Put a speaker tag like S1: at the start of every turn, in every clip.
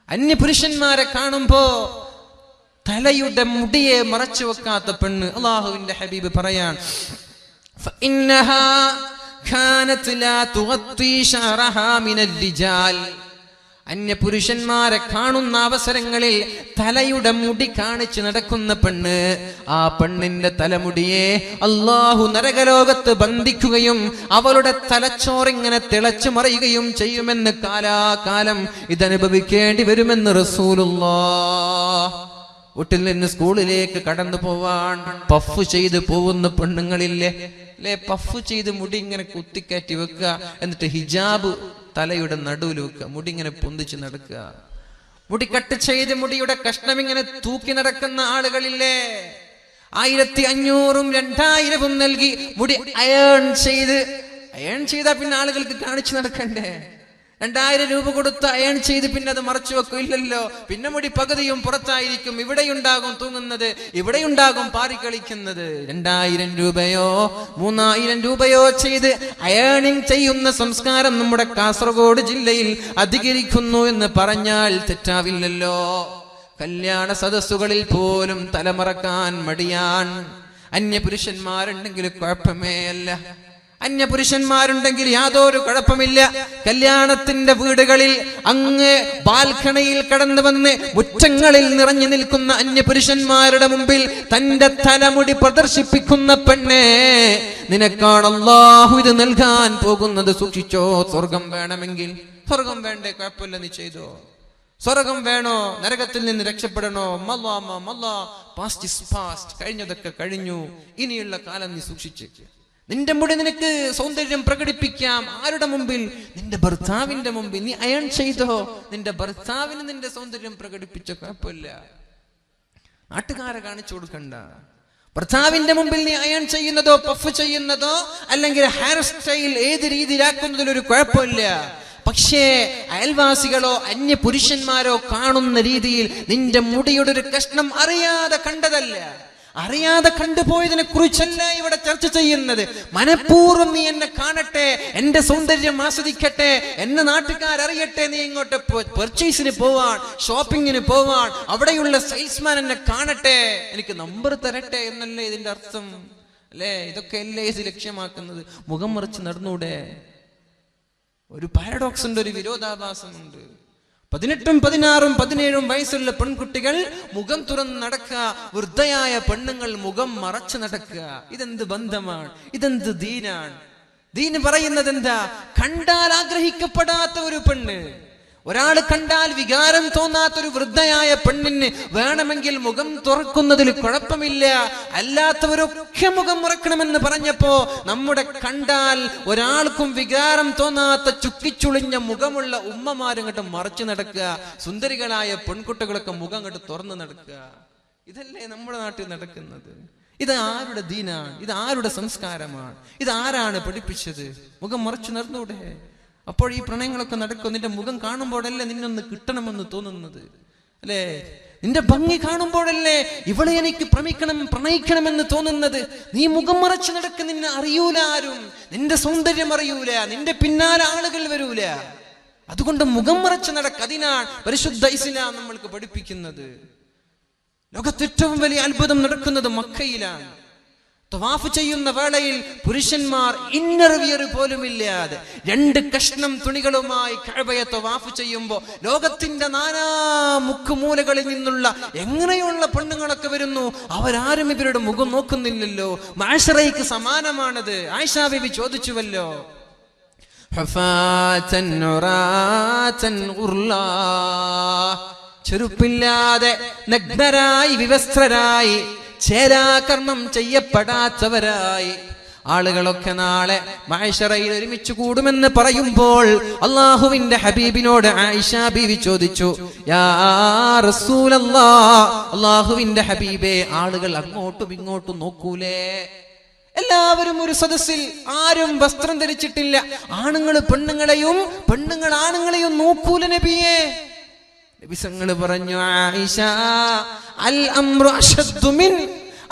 S1: അന്യപുരുഷന്മാരെ കാണുമ്പോ തലയുടെ മുടിയെ മറച്ചു വെക്കാത്ത പെണ്ണ്. അല്ലാഹുവിന്റെ ഹബീബ് പറയാൻ, ഫഇന്നഹാ കാനത് ലാ തുഗത്തി ശഅറഹാ മിനൽ റിജാൽ. അന്യപുരുഷന്മാരെ കാണുന്ന അവസരങ്ങളിൽ തലയുടെ മുടി കാണിച്ച് നടക്കുന്ന പെണ്ണ്, ആ പെണ്ണിന്റെ തലമുടിയെ അല്ലാഹു നരകലോകത്ത് ബന്ധിക്കുകയും അവളുടെ തലച്ചോറിങ്ങനെ തിളച്ചു മറിയുകയും ചെയ്യുമെന്ന് കാലാകാലം ഇതനുഭവിക്കേണ്ടി വരുമെന്ന് റസൂലുള്ളാഹ്. വീട്ടിൽ നിന്ന് സ്കൂളിലേക്ക് കടന്നു പോവാൻ പഫ് ചെയ്ത് പോകുന്ന പെണ്ണുങ്ങളില്ലേ അല്ലെ? പഫ് ചെയ്ത് മുടി ഇങ്ങനെ കുത്തിക്കയറ്റി വെക്കുക, എന്നിട്ട് ഹിജാബ് തലയുടെ നടുവിൽ വെക്കുക, മുടി ഇങ്ങനെ പൊന്തിച്ച് നടക്കുക, മുടി കട്ട് ചെയ്ത് മുടിയുടെ കഷ്ണം ഇങ്ങനെ തൂക്കി നടക്കുന്ന ആളുകളില്ലേ? 1500 2000 നൽകി മുടി അയൺ ചെയ്താ പിന്നെ ആളുകൾക്ക് കാണിച്ചു നടക്കണ്ടേ? 2000 രൂപ കൊടുത്ത് അയൺ ചെയ്ത് പിന്നെ അത് മറച്ചു വെക്കും? ഇല്ലല്ലോ. പിന്നെ മുടി പകുതിയും പുറത്തായിരിക്കും. ഇവിടെയുണ്ടാകും തൂങ്ങുന്നത്, ഇവിടെയുണ്ടാകും പാറിക്കളിക്കുന്നത്. 2000 രൂപയോ 3000 രൂപയോ ചെയ്ത് അയണിങ് ചെയ്യുന്ന സംസ്കാരം നമ്മുടെ കാസർഗോഡ് ജില്ലയിൽ അധികരിക്കുന്നു എന്ന് പറഞ്ഞാൽ തെറ്റാവില്ലല്ലോ. കല്യാണ സദസ്സുകളിൽ പോലും തലമറക്കാൻ മടിയാൻ. അന്യപുരുഷന്മാരുണ്ടെങ്കിൽ കുഴപ്പമേ അല്ല, അന്യപുരുഷന്മാരുണ്ടെങ്കിൽ യാതൊരു കുഴപ്പമില്ല. കല്യാണത്തിന്റെ വീടുകളിൽ അങ്ങ് ബാൽക്കണിയിൽ കടന്നു വന്ന് മുറ്റങ്ങളിൽ നിറഞ്ഞു നിൽക്കുന്ന അന്യപുരുഷന്മാരുടെ മുമ്പിൽ തന്റെ തലമുടി പ്രദർശിപ്പിക്കുന്ന പെണ്ണെ, നിനക്കാണ് അല്ലാഹു ഇത് നൽകാൻ പോകുന്നത്, സൂക്ഷിച്ചോ. സ്വർഗം വേണമെങ്കിൽ, സ്വർഗം വേണ്ടേ കുഴപ്പമില്ല, നീ ചെയ്തോ. സ്വർഗം വേണോ, നരകത്തിൽ നിന്ന് രക്ഷപ്പെടണോ, പാസ്റ്റ് ഇസ് പാസ്റ്റ്, കഴിഞ്ഞതൊക്കെ കഴിഞ്ഞു, ഇനിയുള്ള കാലം നീ സൂക്ഷിച്ചേക്ക്. നിന്റെ മുടി നിനക്ക് സൗന്ദര്യം പ്രകടിപ്പിക്കാം. ആരുടെ മുമ്പിൽ? നിന്റെ ഭർത്താവിന്റെ മുമ്പിൽ. നീ അയൺ ചെയ്തോ, നിന്റെ ഭർത്താവിന് നിന്റെ സൗന്ദര്യം പ്രകടിപ്പിച്ചോ, കുഴപ്പമില്ല. നാട്ടുകാരെ കാണിച്ചു കൊടുക്കണ്ട. ഭർത്താവിന്റെ മുമ്പിൽ നീ അയൺ ചെയ്യുന്നതോ പഫ് ചെയ്യുന്നതോ അല്ലെങ്കിൽ ഹെയർ സ്റ്റൈൽ ഏത് രീതിയിലാക്കുന്നതിലൊരു കുഴപ്പമില്ല. പക്ഷേ അയൽവാസികളോ അന്യ പുരുഷന്മാരോ കാണുന്ന രീതിയിൽ നിന്റെ മുടിയുടെ ഒരു കഷ്ണം അറിയാതെ കണ്ടതല്ല, അറിയാതെ കണ്ടുപോയതിനെ കുറിച്ചല്ല ഇവിടെ ചർച്ച ചെയ്യുന്നത്. മനഃപൂർവ്വം നീ എന്നെ കാണട്ടെ, എന്റെ സൗന്ദര്യം ആസ്വദിക്കട്ടെ, എന്നെ നാട്ടുകാരറിയട്ടെ, നീ ഇങ്ങോട്ട് പർച്ചേസിന് പോവാൻ, ഷോപ്പിങ്ങിന് പോവാൻ, അവിടെയുള്ള സെയിൽസ്മാൻ എന്നെ കാണട്ടെ, എനിക്ക് നമ്പർ തരട്ടെ എന്നല്ലേ ഇതിന്റെ അർത്ഥം അല്ലേ? ഇതൊക്കെ അല്ലേ ഇത് ലക്ഷ്യമാക്കുന്നത്? മുഖം മറിച്ച് നടന്നൂടെ? ഒരു പാരഡോക്സ് ഉണ്ട്, ഒരു വിരോധാഭാസമുണ്ട്. 18, 16, 17 വയസ്സുള്ള പെൺകുട്ടികൾ മുഖം തുറന്ന് നടക്കുക, വൃദ്ധയായ പെണ്ണുങ്ങൾ മുഖം മറച്ചു നടക്കുക. ഇതെന്ത് ബന്ധമാണ്? ഇതെന്ത് ദീനാണ്? ദീൻ പറയുന്നത് എന്താ? കണ്ടാൽ ആഗ്രഹിക്കപ്പെടാത്ത ഒരു പെണ്ണ്, ഒരാൾ കണ്ടാൽ വികാരം തോന്നാത്തൊരു വൃദ്ധയായ പെണ്ണിന് വേണമെങ്കിൽ മുഖം തുറക്കുന്നതിൽ കുഴപ്പമില്ല, അല്ലാത്തവരൊക്കെ മുഖം മറക്കണമെന്ന് പറഞ്ഞപ്പോ നമ്മുടെ കണ്ടാൽ ഒരാൾക്കും വികാരം തോന്നാത്ത ചുക്കിച്ചുളിഞ്ഞ മുഖമുള്ള ഉമ്മമാരും ഇങ്ങോട്ട് മറച്ചു നടക്കുക, സുന്ദരികളായ പെൺകുട്ടികളൊക്കെ മുഖം ഇങ്ങോട്ട് തുറന്നു നടക്കുക. ഇതല്ലേ നമ്മുടെ നാട്ടിൽ നടക്കുന്നത്? ഇത് ആരുടെ ദീനാണ്? ഇത് ആരുടെ സംസ്കാരമാണ്? ഇത് ആരാണ് പഠിപ്പിച്ചത്? മുഖം മറച്ചു നടന്നൂടെ? അപ്പോൾ ഈ പ്രണയങ്ങളൊക്കെ നടക്കും. നിന്റെ മുഖം കാണുമ്പോഴല്ലേ നിന്നൊന്ന് കിട്ടണമെന്ന് തോന്നുന്നത് അല്ലേ? നിന്റെ ഭംഗി കാണുമ്പോഴല്ലേ ഇവളെ എനിക്ക് പ്രണയിക്കണമെന്ന് തോന്നുന്നത്. നീ മുഖം മറച്ചു നടക്ക, നിന്നെ അറിയൂല ആരും, നിന്റെ സൗന്ദര്യം അറിയൂല, നിന്റെ പിന്നാലെ ആളുകൾ വരൂല. അതുകൊണ്ട് മുഖം മറച്ചു നടക്ക. അതിനാണ് പരിശുദ്ധ ഇസ്ലാം നമ്മൾക്ക് പഠിപ്പിക്കുന്നത്. ലോകത്ത് ഏറ്റവും വലിയ അത്ഭുതം നടക്കുന്നത് മക്കയിലാണ്. തവാഫ് ചെയ്യുന്ന വേളയിൽ പുരുഷന്മാർ ഇന്നർ വിയർ പോലും ഇല്ലാതെ 2 കഷ്ണം തുണികളുമായി കഅബയെ തവാഫ് ചെയ്യുമ്പോൾ ലോകത്തിന്റെ നാനാ മുക്കുമൂലകളിൽ നിന്നുള്ള എങ്ങനെയുള്ള പെണ്ണുങ്ങളൊക്കെ വരുന്നു. അവരാരും ഇവരുടെ മുഖം നോക്കുന്നില്ലല്ലോ. മഅ്ശറയ്ക്ക് സമാനമാണത്. ആയിഷ ബീവി ചോദിച്ചുവല്ലോ, ഹഫാതൻ ഉറാതൻ ഉർലാ, ചെരുപ്പില്ലാതെ നഗ്നരായി വിവസ്ത്രരായി ചേരാകർമ്മം ചെയ്യപ്പെടാത്തവരായി ആളുകളൊക്കെ നാളെ മഅ്ശറയിൽ ഒരുമിച്ച് കൂടുമെന്ന് പറയുമ്പോൾ അല്ലാഹുവിന്റെ ഹബീബിനോട് ആയിഷ ബീവി ചോദിച്ചു, യാ റസൂലല്ലാഹ്, അല്ലാഹുവിന്റെ ഹബീബേ, ആളുകൾ അങ്ങോട്ടും ഇങ്ങോട്ടും നോക്കൂലേ? എല്ലാവരും ഒരു സദസ്സിൽ, ആരും വസ്ത്രം ധരിച്ചിട്ടില്ല. ആണുങ്ങൾ പെണ്ണുങ്ങളെയും പെണ്ണുങ്ങൾ ആണുങ്ങളെയും നോക്കൂല നബിയേ. നബി സങ്ങൾ പറഞ്ഞു, ആയിഷ, അൽ അംറു അശദ്ദു മിൻ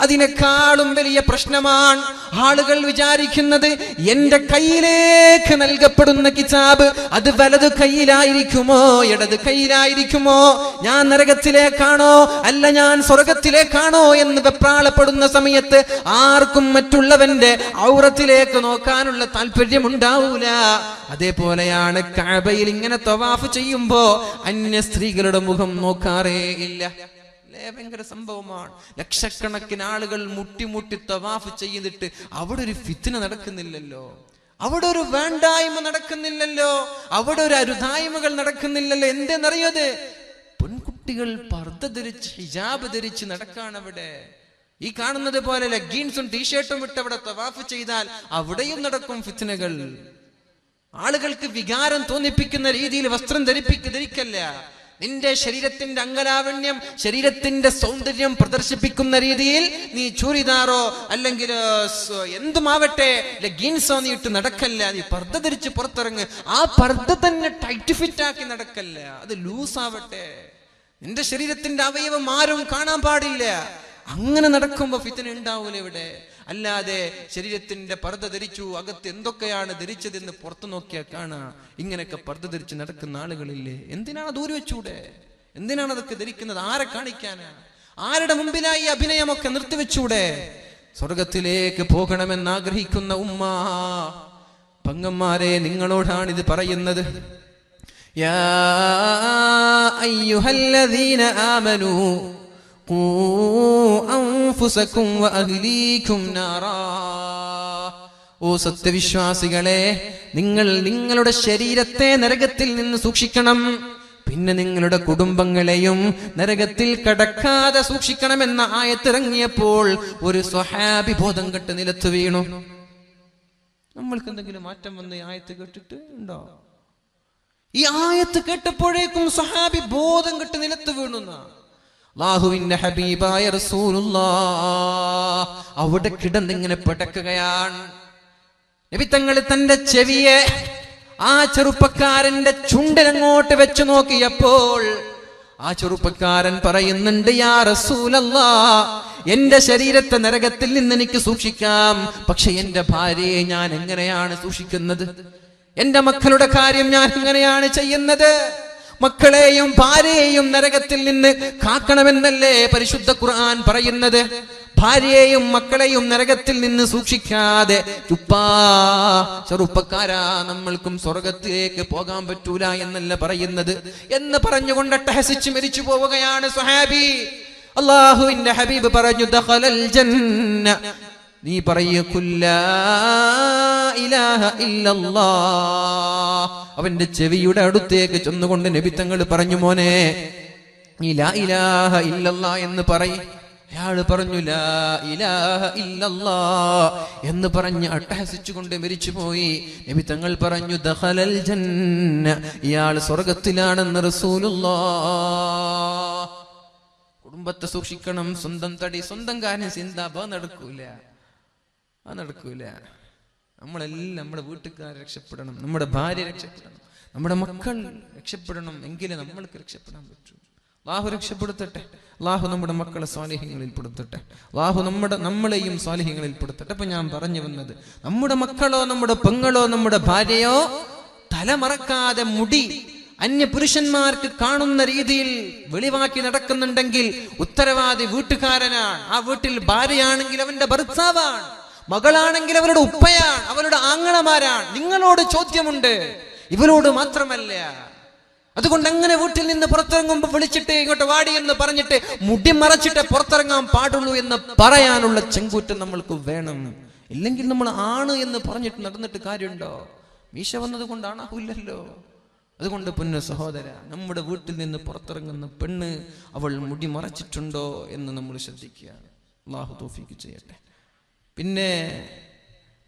S1: അതിനേക്കാളും വലിയ പ്രശ്നമാണ്. ആളുകൾ വിചാരിക്കുന്നത് എന്റെ കയ്യിലേക്ക് നൽകപ്പെടുന്ന കിതാബ് അത് വലതു കയ്യിലായിരിക്കുമോ ഇടത് കയ്യിലായിരിക്കുമോ, ഞാൻ നരകത്തിലേക്കാണോ അല്ല ഞാൻ സ്വർഗത്തിലേക്കാണോ എന്ന് വെപ്രാളപ്പെടുന്ന സമയത്ത് ആർക്കും മറ്റുള്ളവന്റെ ഔറത്തിലേക്ക് നോക്കാനുള്ള താല്പര്യമുണ്ടാവൂല. അതേപോലെയാണ് കഅബയിൽ ഇങ്ങനെ തവാഫ് ചെയ്യുമ്പോ അന്യ സ്ത്രീകളുടെ മുഖം നോക്കാറേ ഇല്ല. ഭയങ്കര സംഭവമാണ്. ലക്ഷക്കണക്കിന് ആളുകൾ മുട്ടി തവാഫ് ചെയ്തിട്ട് അവിടെ ഒരു ഫിത്ന നടക്കുന്നില്ലല്ലോ, അവിടെ ഒരു വേണ്ടായ്മ നടക്കുന്നില്ലല്ലോ, അവിടെ ഒരു അരുതായ്മകൾ നടക്കുന്നില്ലല്ലോ. എന്തെന്നറിയത്? പെൺകുട്ടികൾ പർദ്ദ ധരിച്ച് ഹിജാബ് ധരിച്ച് നടക്കാണ് അവിടെ. ഈ കാണുന്നത് പോലെ ലെഗിൻസും ടീഷർട്ടും ഇട്ട് അവിടെ തവാഫ് ചെയ്താൽ അവിടെയും നടക്കും ഫിത്നകൾ. ആളുകൾക്ക് വികാരം തോന്നിപ്പിക്കുന്ന രീതിയിൽ വസ്ത്രം ധരിക്കല്ല. നിന്റെ ശരീരത്തിന്റെ അംഗലാവണ്യം, ശരീരത്തിന്റെ സൗന്ദര്യം പ്രദർശിപ്പിക്കുന്ന രീതിയിൽ നീ ചൂരിദാറോ അല്ലെങ്കിൽ എന്തുമാവട്ടെ ലെഗിൻസോ നീ ഇട്ട് നടക്കല്ല. നീ പർദ്ദ ധരിച്ച് പുറത്തിറങ്ങ്. ആ പർദ്ദ തന്നെ ടൈറ്റ് ഫിറ്റ് ആക്കി നടക്കല്ല, അത് ലൂസ് ആവട്ടെ. നിന്റെ ശരീരത്തിന്റെ അവയവം ആരും കാണാൻ പാടില്ല. അങ്ങനെ നടക്കുമ്പോ ഫിത്ന ഉണ്ടാവൂല ഇവിടെ. അല്ലാതെ ശരീരത്തിന്റെ പർദ്ദ ധരിച്ചു, അകത്ത് എന്തൊക്കെയാണ് ധരിച്ചതെന്ന് പുറത്തു നോക്കിയാൽ കാണാം. ഇങ്ങനെയൊക്കെ പർദ്ദ ധരിച്ച് നടക്കുന്ന ആളുകളില്ലേ? എന്തിനാണ് ദൂരെ വെച്ചൂടെ? എന്തിനാണ് അതൊക്കെ ധരിക്കുന്നത്? ആരെ കാണിക്കാനാ? ആരുടെ മുമ്പിലായി അഭിനയമൊക്കെ നിർത്തിവെച്ചൂടെ? സ്വർഗത്തിലേക്ക് പോകണമെന്ന് ആഗ്രഹിക്കുന്ന ഉമ്മ പെങ്ങന്മാരെ, നിങ്ങളോടാണ് ഇത് പറയുന്നത്. യാ അയ്യുഹല്ലദീന ആമനൂ ഓ സത്യവിശ്വാസികളെ, നിങ്ങൾ നിങ്ങളുടെ ശരീരത്തെ നരകത്തിൽ നിന്ന് സൂക്ഷിക്കണം, പിന്നെ നിങ്ങളുടെ കുടുംബങ്ങളെയും നരകത്തിൽ കടക്കാതെ സൂക്ഷിക്കണമെന്ന ആയത്തിറങ്ങിയപ്പോൾ ഒരു സ്വഹാബി ബോധം കെട്ട് നിലത്ത് വീണു. നമ്മൾക്ക് എന്തെങ്കിലും മാറ്റം വന്ന് ഈ ആയത്ത് കേട്ടിട്ട് ഉണ്ടോ? ഈ ആയത്ത് കേട്ടപ്പോഴേക്കും സ്വഹാബി ബോധം കെട്ട് നിലത്ത് വീണുന്ന അല്ലാഹുവിന്റെ ഹബീബായ റസൂലുള്ളാഹ് അവിടെ കിടന്നിങ്ങനെ പിടക്കുകയാണ്. നബി തങ്ങൾ തന്റെ ചെവിയെ ആ ചെറുപ്പക്കാരന്റെ ചുണ്ടിലങ്ങോട്ട് വെച്ചു നോക്കിയപ്പോൾ ആ ചെറുപ്പക്കാരൻ പറയുന്നുണ്ട്, യാ റസൂലല്ലാഹ്, എന്റെ ശരീരത്തെ നരകത്തിൽ നിന്ന് എനിക്ക് സൂക്ഷിക്കാം, പക്ഷെ എന്റെ ഭാര്യയെ ഞാൻ എങ്ങനെയാണ് സൂക്ഷിക്കുന്നത്? എന്റെ മക്കളുടെ കാര്യം ഞാൻ എങ്ങനെയാണ് ചെയ്യുന്നത്? മക്കളെയും ഭാര്യയെയും നരകത്തിൽ നിന്ന് കാക്കണമെന്നല്ലേ പരിശുദ്ധ ഖുർആൻ പറയുന്നത്? ഭാര്യയെയും മക്കളെയും നരകത്തിൽ നിന്ന് സൂക്ഷിക്കാതെ ചെറുപ്പക്കാരാ, നമ്മൾക്കും സ്വർഗത്തിലേക്ക് പോകാൻ പറ്റൂല എന്നല്ല പറയുന്നത് എന്ന് പറഞ്ഞുകൊണ്ട് അട്ടഹസിച്ച് മരിച്ചു പോവുകയാണ് സ്വഹാബി. അല്ലാഹുവിന്റെ ഹബീബ് പറഞ്ഞു, ദഖലൽ ജന്ന, നീ പറയൂ ലാ ഇലാഹ ഇല്ലല്ലാഹ്. അവന്റെ ചെവിയുടെ അടുത്തേക്ക് ചെന്നുകൊണ്ട് നബി തങ്ങൾ പറഞ്ഞു, മോനെ നീ ലാ ഇലാഹ ഇല്ലല്ലാഹ് എന്ന് പറയ്. അയാള് പറഞ്ഞു ലാ ഇലാഹ ഇല്ലല്ലാഹ് എന്ന് പറഞ്ഞ് അട്ടഹസിച്ചുകൊണ്ട് മരിച്ചുപോയി. നബി തങ്ങൾ പറഞ്ഞു, ദഖലൽ ജന്ന, ഇയാൾ സ്വർഗത്തിലാണെന്ന് റസൂലുള്ളാഹ്. കുടുംബത്തെ സൂക്ഷിക്കണം, സ്വന്തം തടി സ്വന്തം കാര്യം ചിന്താ നടക്കൂല. നമ്മളെല്ലാം നമ്മുടെ വീട്ടുകാർ രക്ഷപ്പെടണം, നമ്മുടെ ഭാര്യ രക്ഷപ്പെടണം, നമ്മുടെ മക്കൾ രക്ഷപ്പെടണം, എങ്കിലേ നമ്മൾക്ക് രക്ഷപ്പെടാൻ പറ്റൂ. അല്ലാഹു രക്ഷപ്പെടുത്തട്ടെ. അല്ലാഹു നമ്മുടെ മക്കളെ സ്വാലിഹ്യങ്ങളിൽ പെടുത്തട്ടെ. അല്ലാഹു നമ്മളെയും സ്വാലിഹ്യങ്ങളിൽ പെടുത്തട്ടെ. അപ്പൊ ഞാൻ പറഞ്ഞു വന്നത്, നമ്മുടെ മക്കളോ നമ്മുടെ പെങ്ങളോ നമ്മുടെ ഭാര്യയോ തലമറക്കാതെ മുടി അന്യ പുരുഷന്മാർക്ക് കാണുന്ന രീതിയിൽ വെളിവാക്കി നടക്കുന്നുണ്ടെങ്കിൽ ഉത്തരവാദി വീട്ടുകാരനാണ്. ആ വീട്ടിൽ ഭാര്യയാണെങ്കിൽ അവന്റെ ഭർത്താവാണ്, മകളാണെങ്കിൽ അവരുടെ ഉപ്പയാണ്, അവരുടെ ആങ്ങളമാരാണ്. നിങ്ങളോട് ചോദ്യമുണ്ട്, ഇവരോട് മാത്രമല്ല. അതുകൊണ്ട് അങ്ങനെ വീട്ടിൽ നിന്ന് പുറത്തിറങ്ങുമ്പോൾ വിളിച്ചിട്ട് ഇങ്ങോട്ട് വാടി എന്ന് പറഞ്ഞിട്ട് മുടി മറച്ചിട്ട് പുറത്തിറങ്ങാൻ പാടുള്ളൂ എന്ന് പറയാനുള്ള ചെങ്കൂറ്റം നമ്മൾക്ക് വേണം. ഇല്ലെങ്കിൽ നമ്മൾ ആണ് എന്ന് പറഞ്ഞിട്ട് നടന്നിട്ട് കാര്യമുണ്ടോ? മീശ വന്നത് കൊണ്ടാണാവില്ലല്ലോ. അതുകൊണ്ട് പൊന്നു സഹോദര, നമ്മുടെ വീട്ടിൽ നിന്ന് പുറത്തിറങ്ങുന്ന പെണ്ണ് അവൾ മുടി മറച്ചിട്ടുണ്ടോ എന്ന് നമ്മൾ ശ്രദ്ധിക്കുക. അല്ലാഹു തൗഫീഖ് ചെയ്യട്ടെ. പിന്നെ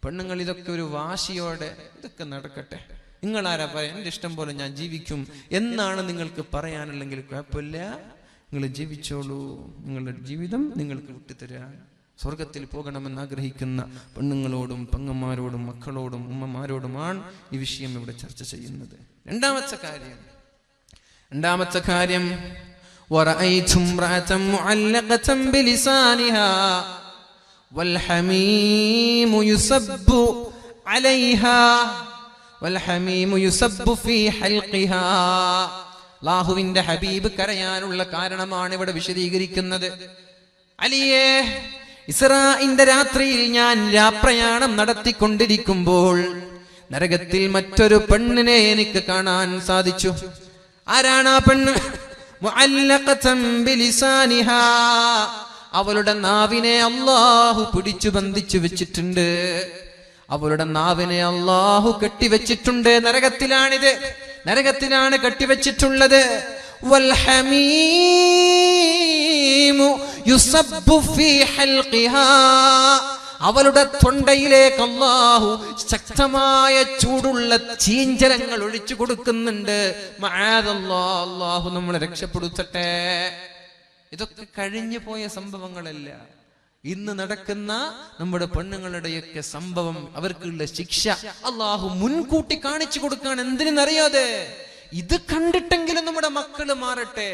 S1: പെണ്ണുങ്ങൾ ഇതൊക്കെ ഒരു വാശിയോടെ ഇതൊക്കെ നടക്കട്ടെ. നിങ്ങളാരാ പറയാം എൻ്റെ ഇഷ്ടം പോലെ ഞാൻ ജീവിക്കും എന്നാണ് നിങ്ങൾക്ക് പറയാനുള്ളെങ്കിൽ കുഴപ്പമില്ല, നിങ്ങൾ ജീവിച്ചോളൂ. നിങ്ങളുടെ ജീവിതം നിങ്ങൾക്ക് വിട്ടുതരാൻ സ്വർഗത്തിൽ പോകണമെന്ന് ആഗ്രഹിക്കുന്ന പെണ്ണുങ്ങളോടും പെങ്ങന്മാരോടും മക്കളോടും ഉമ്മമാരോടുമാണ് ഈ വിഷയം ഇവിടെ ചർച്ച ചെയ്യുന്നത്. രണ്ടാമത്തെ കാര്യം വറഅയ്തു ഇംറഅതൻ മുഅല്ലഖതൻ ബിലിസാനിഹാ വൽഹമീമു യുസബ്ബു അലൈഹാ വൽഹമീമു യുസബ്ബു ഫീ ഹൽഖിഹാ. അല്ലാഹുവിന്റെ ഹബീബ് കരയാനുള്ള കാരണമാണ് ഇവിടെ വിശദീകരിക്കുന്നത്. അലിയേ, ഇസ്രാഇന്റെ രാത്രിയിൽ ഞാൻ രാപ്രയാണം നടത്തിക്കൊണ്ടിരിക്കുമ്പോൾ നരകത്തിൽ മറ്റൊരു പെണ്ണിനെ എനിക്ക് കാണാൻ സാധിച്ചു. ആരാണ് ആ പെണ്ണ്? മുഅല്ലഖതൻ ബിലിസാനിഹാ, അവളുടെ നാവിനെ അല്ലാഹു പിടിച്ചു ബന്ധിച്ചു വെച്ചിട്ടുണ്ട്. അവളുടെ നാവിനെ അല്ലാഹു കെട്ടിവെച്ചിട്ടുണ്ട്. നരകത്തിലാണിത്, നരകത്തിലാണ് കെട്ടിവെച്ചിട്ടുള്ളത്. വൽഹമീമു യുസബ്ബു ഫീ ഹൽഖിഹാ, അവളുടെ തൊണ്ടയിലേക്ക് അല്ലാഹു ശക്തമായ ചൂടുള്ള ചീഞ്ചലങ്ങൾ ഒഴിച്ചു കൊടുക്കുന്നുണ്ട്. മഅദല്ലാഹ്, അല്ലാഹു നമ്മളെ രക്ഷപ്പെടുത്തട്ടെ. ഇതൊക്കെ കഴിഞ്ഞു പോയ സംഭവങ്ങളല്ല, ഇന്ന് നടക്കുന്ന നമ്മുടെ പെണ്ണുങ്ങളുടെയൊക്കെ സംഭവം. അവർക്കുള്ള ശിക്ഷ അല്ലാഹു മുൻകൂട്ടി കാണിച്ചു കൊടുക്കാൻ. എന്തിനെന്നറിയാതെ, ഇത് കണ്ടിട്ടെങ്കിലും നമ്മുടെ മക്കള് മാറട്ടെ,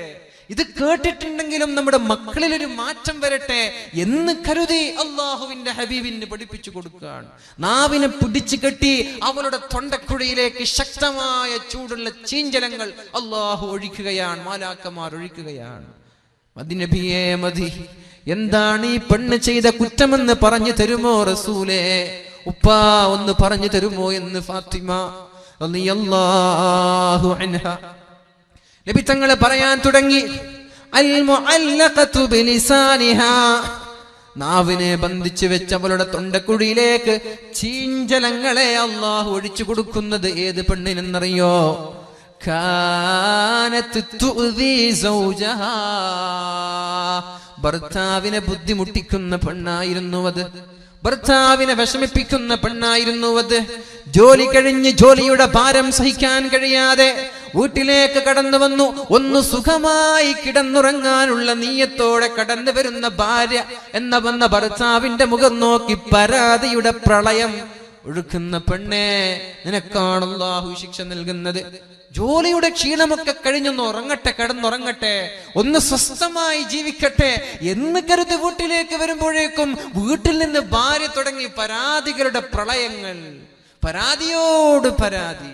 S1: ഇത് കേട്ടിട്ടുണ്ടെങ്കിലും നമ്മുടെ മക്കളിൽ ഒരു മാറ്റം വരട്ടെ എന്ന് കരുതി അള്ളാഹുവിന്റെ ഹബീബിന് പഠിപ്പിച്ചു കൊടുക്കാൻ. നാവിനെ പിടിച്ചു കെട്ടി അവളുടെ തൊണ്ടക്കുഴിയിലേക്ക് ശക്തമായ ചൂടുള്ള ചീഞ്ചലങ്ങൾ അള്ളാഹു ഒഴിക്കുകയാണ്, മാലാക്കമാർ ഒഴിക്കുകയാണ്. മദിനബിയേ മതി, എന്താണ് ഈ പെണ്ണ് ചെയ്ത കുറ്റമെന്ന് പറഞ്ഞു തരുമോ റസൂലേ? ഉപ്പാ ഒന്ന് പറഞ്ഞു തരുമോ എന്ന് ഫാത്തിമ റളിയല്ലാഹു അൻഹാ നബി തങ്ങളെ പറയാൻ തുടങ്ങി. അൽ മുഅല്ലഖതു ബിലിസാനിഹാ, നാവിനെ ബന്ധിച്ചു വെച്ച് അവളുടെ തൊണ്ടക്കുഴിയിലേക്ക് ചീഞ്ചലങ്ങളെ അല്ലാഹു ഒഴിച്ചു കൊടുക്കുന്നത് ഏത് പെണ്ണിനെന്നറിയോ? കാനത് തുഅദി സൗജഹാ, ഭർത്താവിനെ ബുദ്ധിമുട്ടിക്കുന്ന പെണ്ണായിരുന്നു അത്, ഭർത്താവിനെ വിഷമിപ്പിക്കുന്ന പെണ്ണായിരുന്നു അത്. ജോലി കഴിഞ്ഞ് ജോലിയുടെ ഭാരം സഹിക്കാൻ കഴിയാതെ വീട്ടിലേക്ക് കടന്നു വന്നു. ഒന്ന് സുഖമായി കിടന്നുറങ്ങാനുള്ള നീയത്തോടെ കടന്നു വരുന്ന ഭാര്യ എന്ന വന്ന ഭർത്താവിന്റെ മുഖം നോക്കി പരാതിയുടെ പ്രളയം ഒഴുക്കുന്ന പെണ്ണെ, നിനക്കാണ് അല്ലാഹു ശിക്ഷ നൽകുന്നത്. ജോലിയുടെ ക്ഷീണമൊക്കെ കഴിഞ്ഞൊന്ന് ഉറങ്ങട്ടെ, കിടന്നുറങ്ങട്ടെ, ഒന്ന് സ്വസ്ഥമായി ജീവിക്കട്ടെ എന്ന് കരുതി വീട്ടിലേക്ക് വരുമ്പോഴേക്കും വീട്ടിൽ നിന്ന് ഭാര്യ തുടങ്ങി പരാതികളുടെ പ്രളയങ്ങൾ. പരാതിയോട് പരാതി.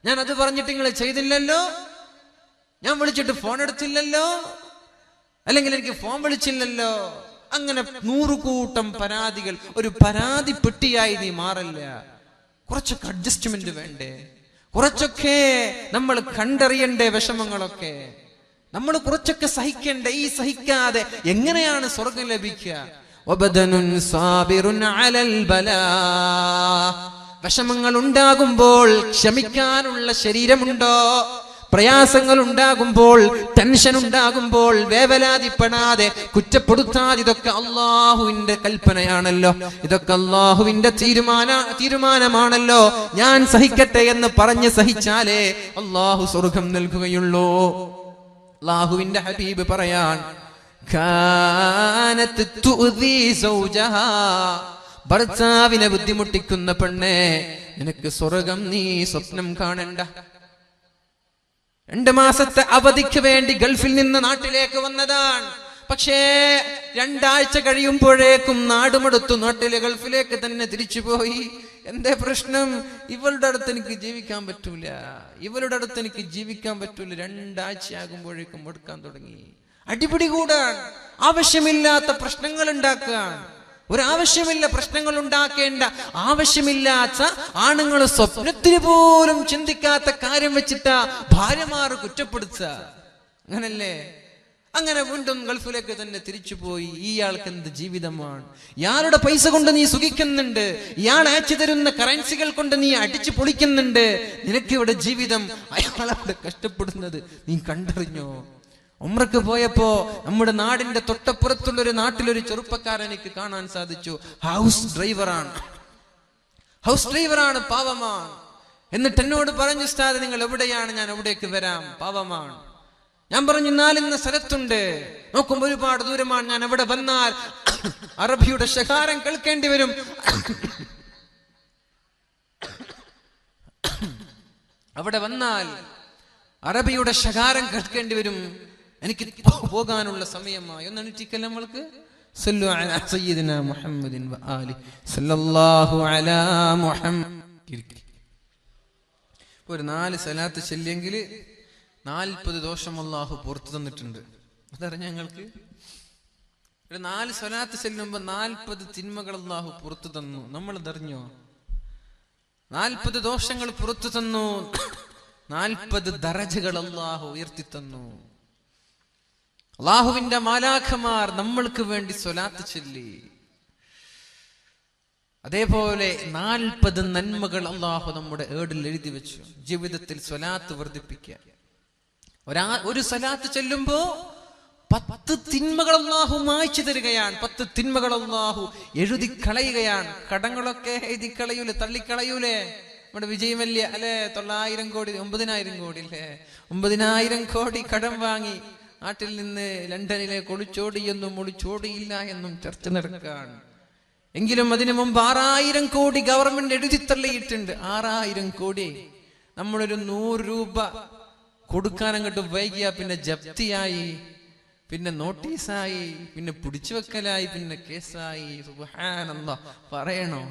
S1: ഞാൻ അത് പറഞ്ഞിട്ട് നിങ്ങൾ ചെയ്തില്ലല്ലോ, ഞാൻ വിളിച്ചിട്ട് ഫോൺ എടുത്തില്ലല്ലോ, അല്ലെങ്കിൽ എനിക്ക് ഫോൺ വിളിച്ചില്ലല്ലോ, അങ്ങനെ 100 കൂട്ടം പരാതികൾ. ഒരു പരാതി പെട്ടിയായി നീ മാറില്ല. കുറച്ചൊക്കെ അഡ്ജസ്റ്റ്മെന്റ് വേണ്ടേ? കുറച്ചൊക്കെ നമ്മൾ കണ്ടറിയണ്ടേ? വിഷമങ്ങളൊക്കെ നമ്മൾ കുറച്ചൊക്കെ സഹിക്കണ്ടേ? ഈ സഹിക്കാതെ എങ്ങനെയാണ് സ്വർഗം ലഭിക്കുക? വബദനുൻ സാബിറുൻ അലൽ ബലാ, വിഷമങ്ങൾ ഉണ്ടാകുമ്പോൾ ക്ഷമിക്കാനുള്ള ശരീരമുണ്ടോ? പ്രയാസങ്ങൾ ഉണ്ടാകുമ്പോൾ, ടെൻഷൻ ഉണ്ടാകുമ്പോൾ വേവലാതിപ്പെടാതെ, കുറ്റപ്പെടുത്താതെ, ഇതൊക്കെ അള്ളാഹുവിന്റെ കൽപ്പനയാണല്ലോ, ഇതൊക്കെ അള്ളാഹുവിന്റെ തീരുമാനമാണല്ലോ, ഞാൻ സഹിക്കട്ടെ എന്ന് പറഞ്ഞ് സഹിച്ചാലേ അള്ളാഹു സ്വർഗം നൽകുകയുള്ളൂ. അള്ളാഹുവിന്റെ ഹബീബ് പറയാൻ, കാനത് തുഅദി സൗജഹാ, ഭർത്താവിനെ ബുദ്ധിമുട്ടിക്കുന്ന പെണ്ണെ, നിനക്ക് സ്വർഗം നീ സ്വപ്നം കാണണ്ട. 2 മാസത്തെ അവധിക്ക് വേണ്ടി ഗൾഫിൽ നിന്ന് നാട്ടിലേക്ക് വന്നതാണ്. പക്ഷേ 2 ആഴ്ച കഴിയുമ്പോഴേക്കും നാടുമടുത്തു, നാട്ടിലെ ഗൾഫിലേക്ക് തന്നെ തിരിച്ചുപോയി. എന്തേ പ്രശ്നം? ഇവളുടെ അടുത്ത് എനിക്ക് ജീവിക്കാൻ പറ്റൂല, ഇവളുടെ അടുത്ത് എനിക്ക് ജീവിക്കാൻ പറ്റൂല. 2 ആഴ്ചയാകുമ്പോഴേക്കും എടുക്കാൻ തുടങ്ങി. അടിപിടി കൂടാൻ, ആവശ്യമില്ലാത്ത പ്രശ്നങ്ങൾ ഉണ്ടാക്കാൻ. ഒരാവശ്യമില്ല പ്രശ്നങ്ങൾ ഉണ്ടാക്കേണ്ട, ആവശ്യമില്ലാത്ത ആണുങ്ങൾ സ്വപ്നത്തിന് പോലും ചിന്തിക്കാത്ത കാര്യം വെച്ചിട്ടാ ഭാര്യമാർ കുറ്റപ്പെടുത്തുക. അങ്ങനല്ലേ? അങ്ങനെ വീണ്ടും ഗൾഫിലേക്ക് തന്നെ തിരിച്ചുപോയി. ഇയാൾക്ക് എന്ത് ജീവിതമാണ്? ഇയാളുടെ പൈസ കൊണ്ട് നീ സുഖിക്കുന്നുണ്ട്, ഇയാൾ അയച്ചു തരുന്ന കറൻസികൾ കൊണ്ട് നീ അടിച്ചു പൊളിക്കുന്നുണ്ട്. നിനക്കിവിടെ ജീവിതം, അയാളവിടെ കഷ്ടപ്പെടുന്നത് നീ കണ്ടറിഞ്ഞോ? ഉംറക്ക് പോയപ്പോ നമ്മുടെ നാടിന്റെ തൊട്ടപ്പുറത്തുള്ള ഒരു നാട്ടിലൊരു ചെറുപ്പക്കാരൻ എനിക്ക് കാണാൻ സാധിച്ചു. ഹൗസ് ഡ്രൈവറാണ്, പാവമാണ്. എന്നിട്ട് എന്നോട് പറഞ്ഞു, ഉസ്താദ് നിങ്ങൾ എവിടെയാണ്? ഞാൻ എവിടേക്ക് വരാം, പാവമാണ്. ഞാൻ പറഞ്ഞു, ഇന്ന സ്ഥലത്തുണ്ട്. നോക്കുമ്പോ ഒരുപാട് ദൂരമാണ്. ഞാൻ എവിടെ വന്നാൽ അറബിയുടെ ശകാരം കേൾക്കേണ്ടി വരും. അവിടെ വന്നാൽ അറബിയുടെ ശകാരം കേൾക്കേണ്ടി വരും. എനിക്ക് പോകാനുള്ള സമയമായി. ഒന്ന് എണീറ്റിക്കല്ല, നമ്മൾക്ക് സല്ലു അലാ സയ്യിദിനാ മുഹമ്മദിൻ വആലി സല്ലല്ലാഹു അലാ മുഹമ്മദ്. ഒരു 4 സലാത്ത് ചൊല്ലിയെങ്കിൽ 40 ദോഷം അല്ലാഹു പുറത്തു തന്നിട്ടുണ്ട്. അതറിഞ്ഞ ഞങ്ങൾക്ക്? ഒരു 4 സ്വലാത്ത് ചെല്ലുമ്പോ 40 തിന്മകൾ അല്ലാഹു പുറത്തു തന്നു. നമ്മൾ അതറിഞ്ഞോ? 40 ദോഷങ്ങൾ പുറത്തു തന്നു, 40 ദറജകൾ അല്ലാഹു ഉയർത്തി തന്നു. അല്ലാഹുവിന്റെ മാലാഖമാർ നമ്മൾക്ക് വേണ്ടി സ്വലാത്ത് ചൊല്ലി. അതേപോലെ 40 നന്മകൾ അല്ലാഹു നമ്മുടെ ഏടിൽ എഴുതി വെച്ചു. ജീവിതത്തിൽ സ്വലാത്ത് വർദ്ധിപ്പിക്കുക. ഒരു സ്വലാത്ത് ചൊല്ലുമ്പോ 10 തിന്മകൾ അല്ലാഹു മായ്ച്ചു തരികയാണ്. 10 തിന്മകൾ അല്ലാഹു എഴുതി കളയുകയാണ്. കടങ്ങളൊക്കെ എഴുതി കളയൂലേ, തള്ളിക്കളയൂലേ? നമ്മുടെ വിജയമല്യ അല്ലെ, 900 കോടി 9000 കോടി അല്ലേ, 9000 കോടി കടം വാങ്ങി നാട്ടിൽ നിന്ന് ലണ്ടനിലേക്ക് ഒളിച്ചോടിയെന്നും ഒളിച്ചോടിയില്ല എന്നും ചർച്ച നടക്കുകയാണ്. എങ്കിലും അതിനു മുമ്പ് 6000 കോടി ഗവൺമെന്റ് എഴുതി തള്ളിയിട്ടുണ്ട്. 6000 കോടി. നമ്മളൊരു 100 രൂപ കൊടുക്കാൻ അങ്ങോട്ട് വൈകിയ പിന്നെ ജപ്തിയായി, പിന്നെ നോട്ടീസായി, പിന്നെ പിടിച്ചു വെക്കലായി, പിന്നെ കേസായി. സുബ്ഹാനല്ലാഹ്, പറയണോ?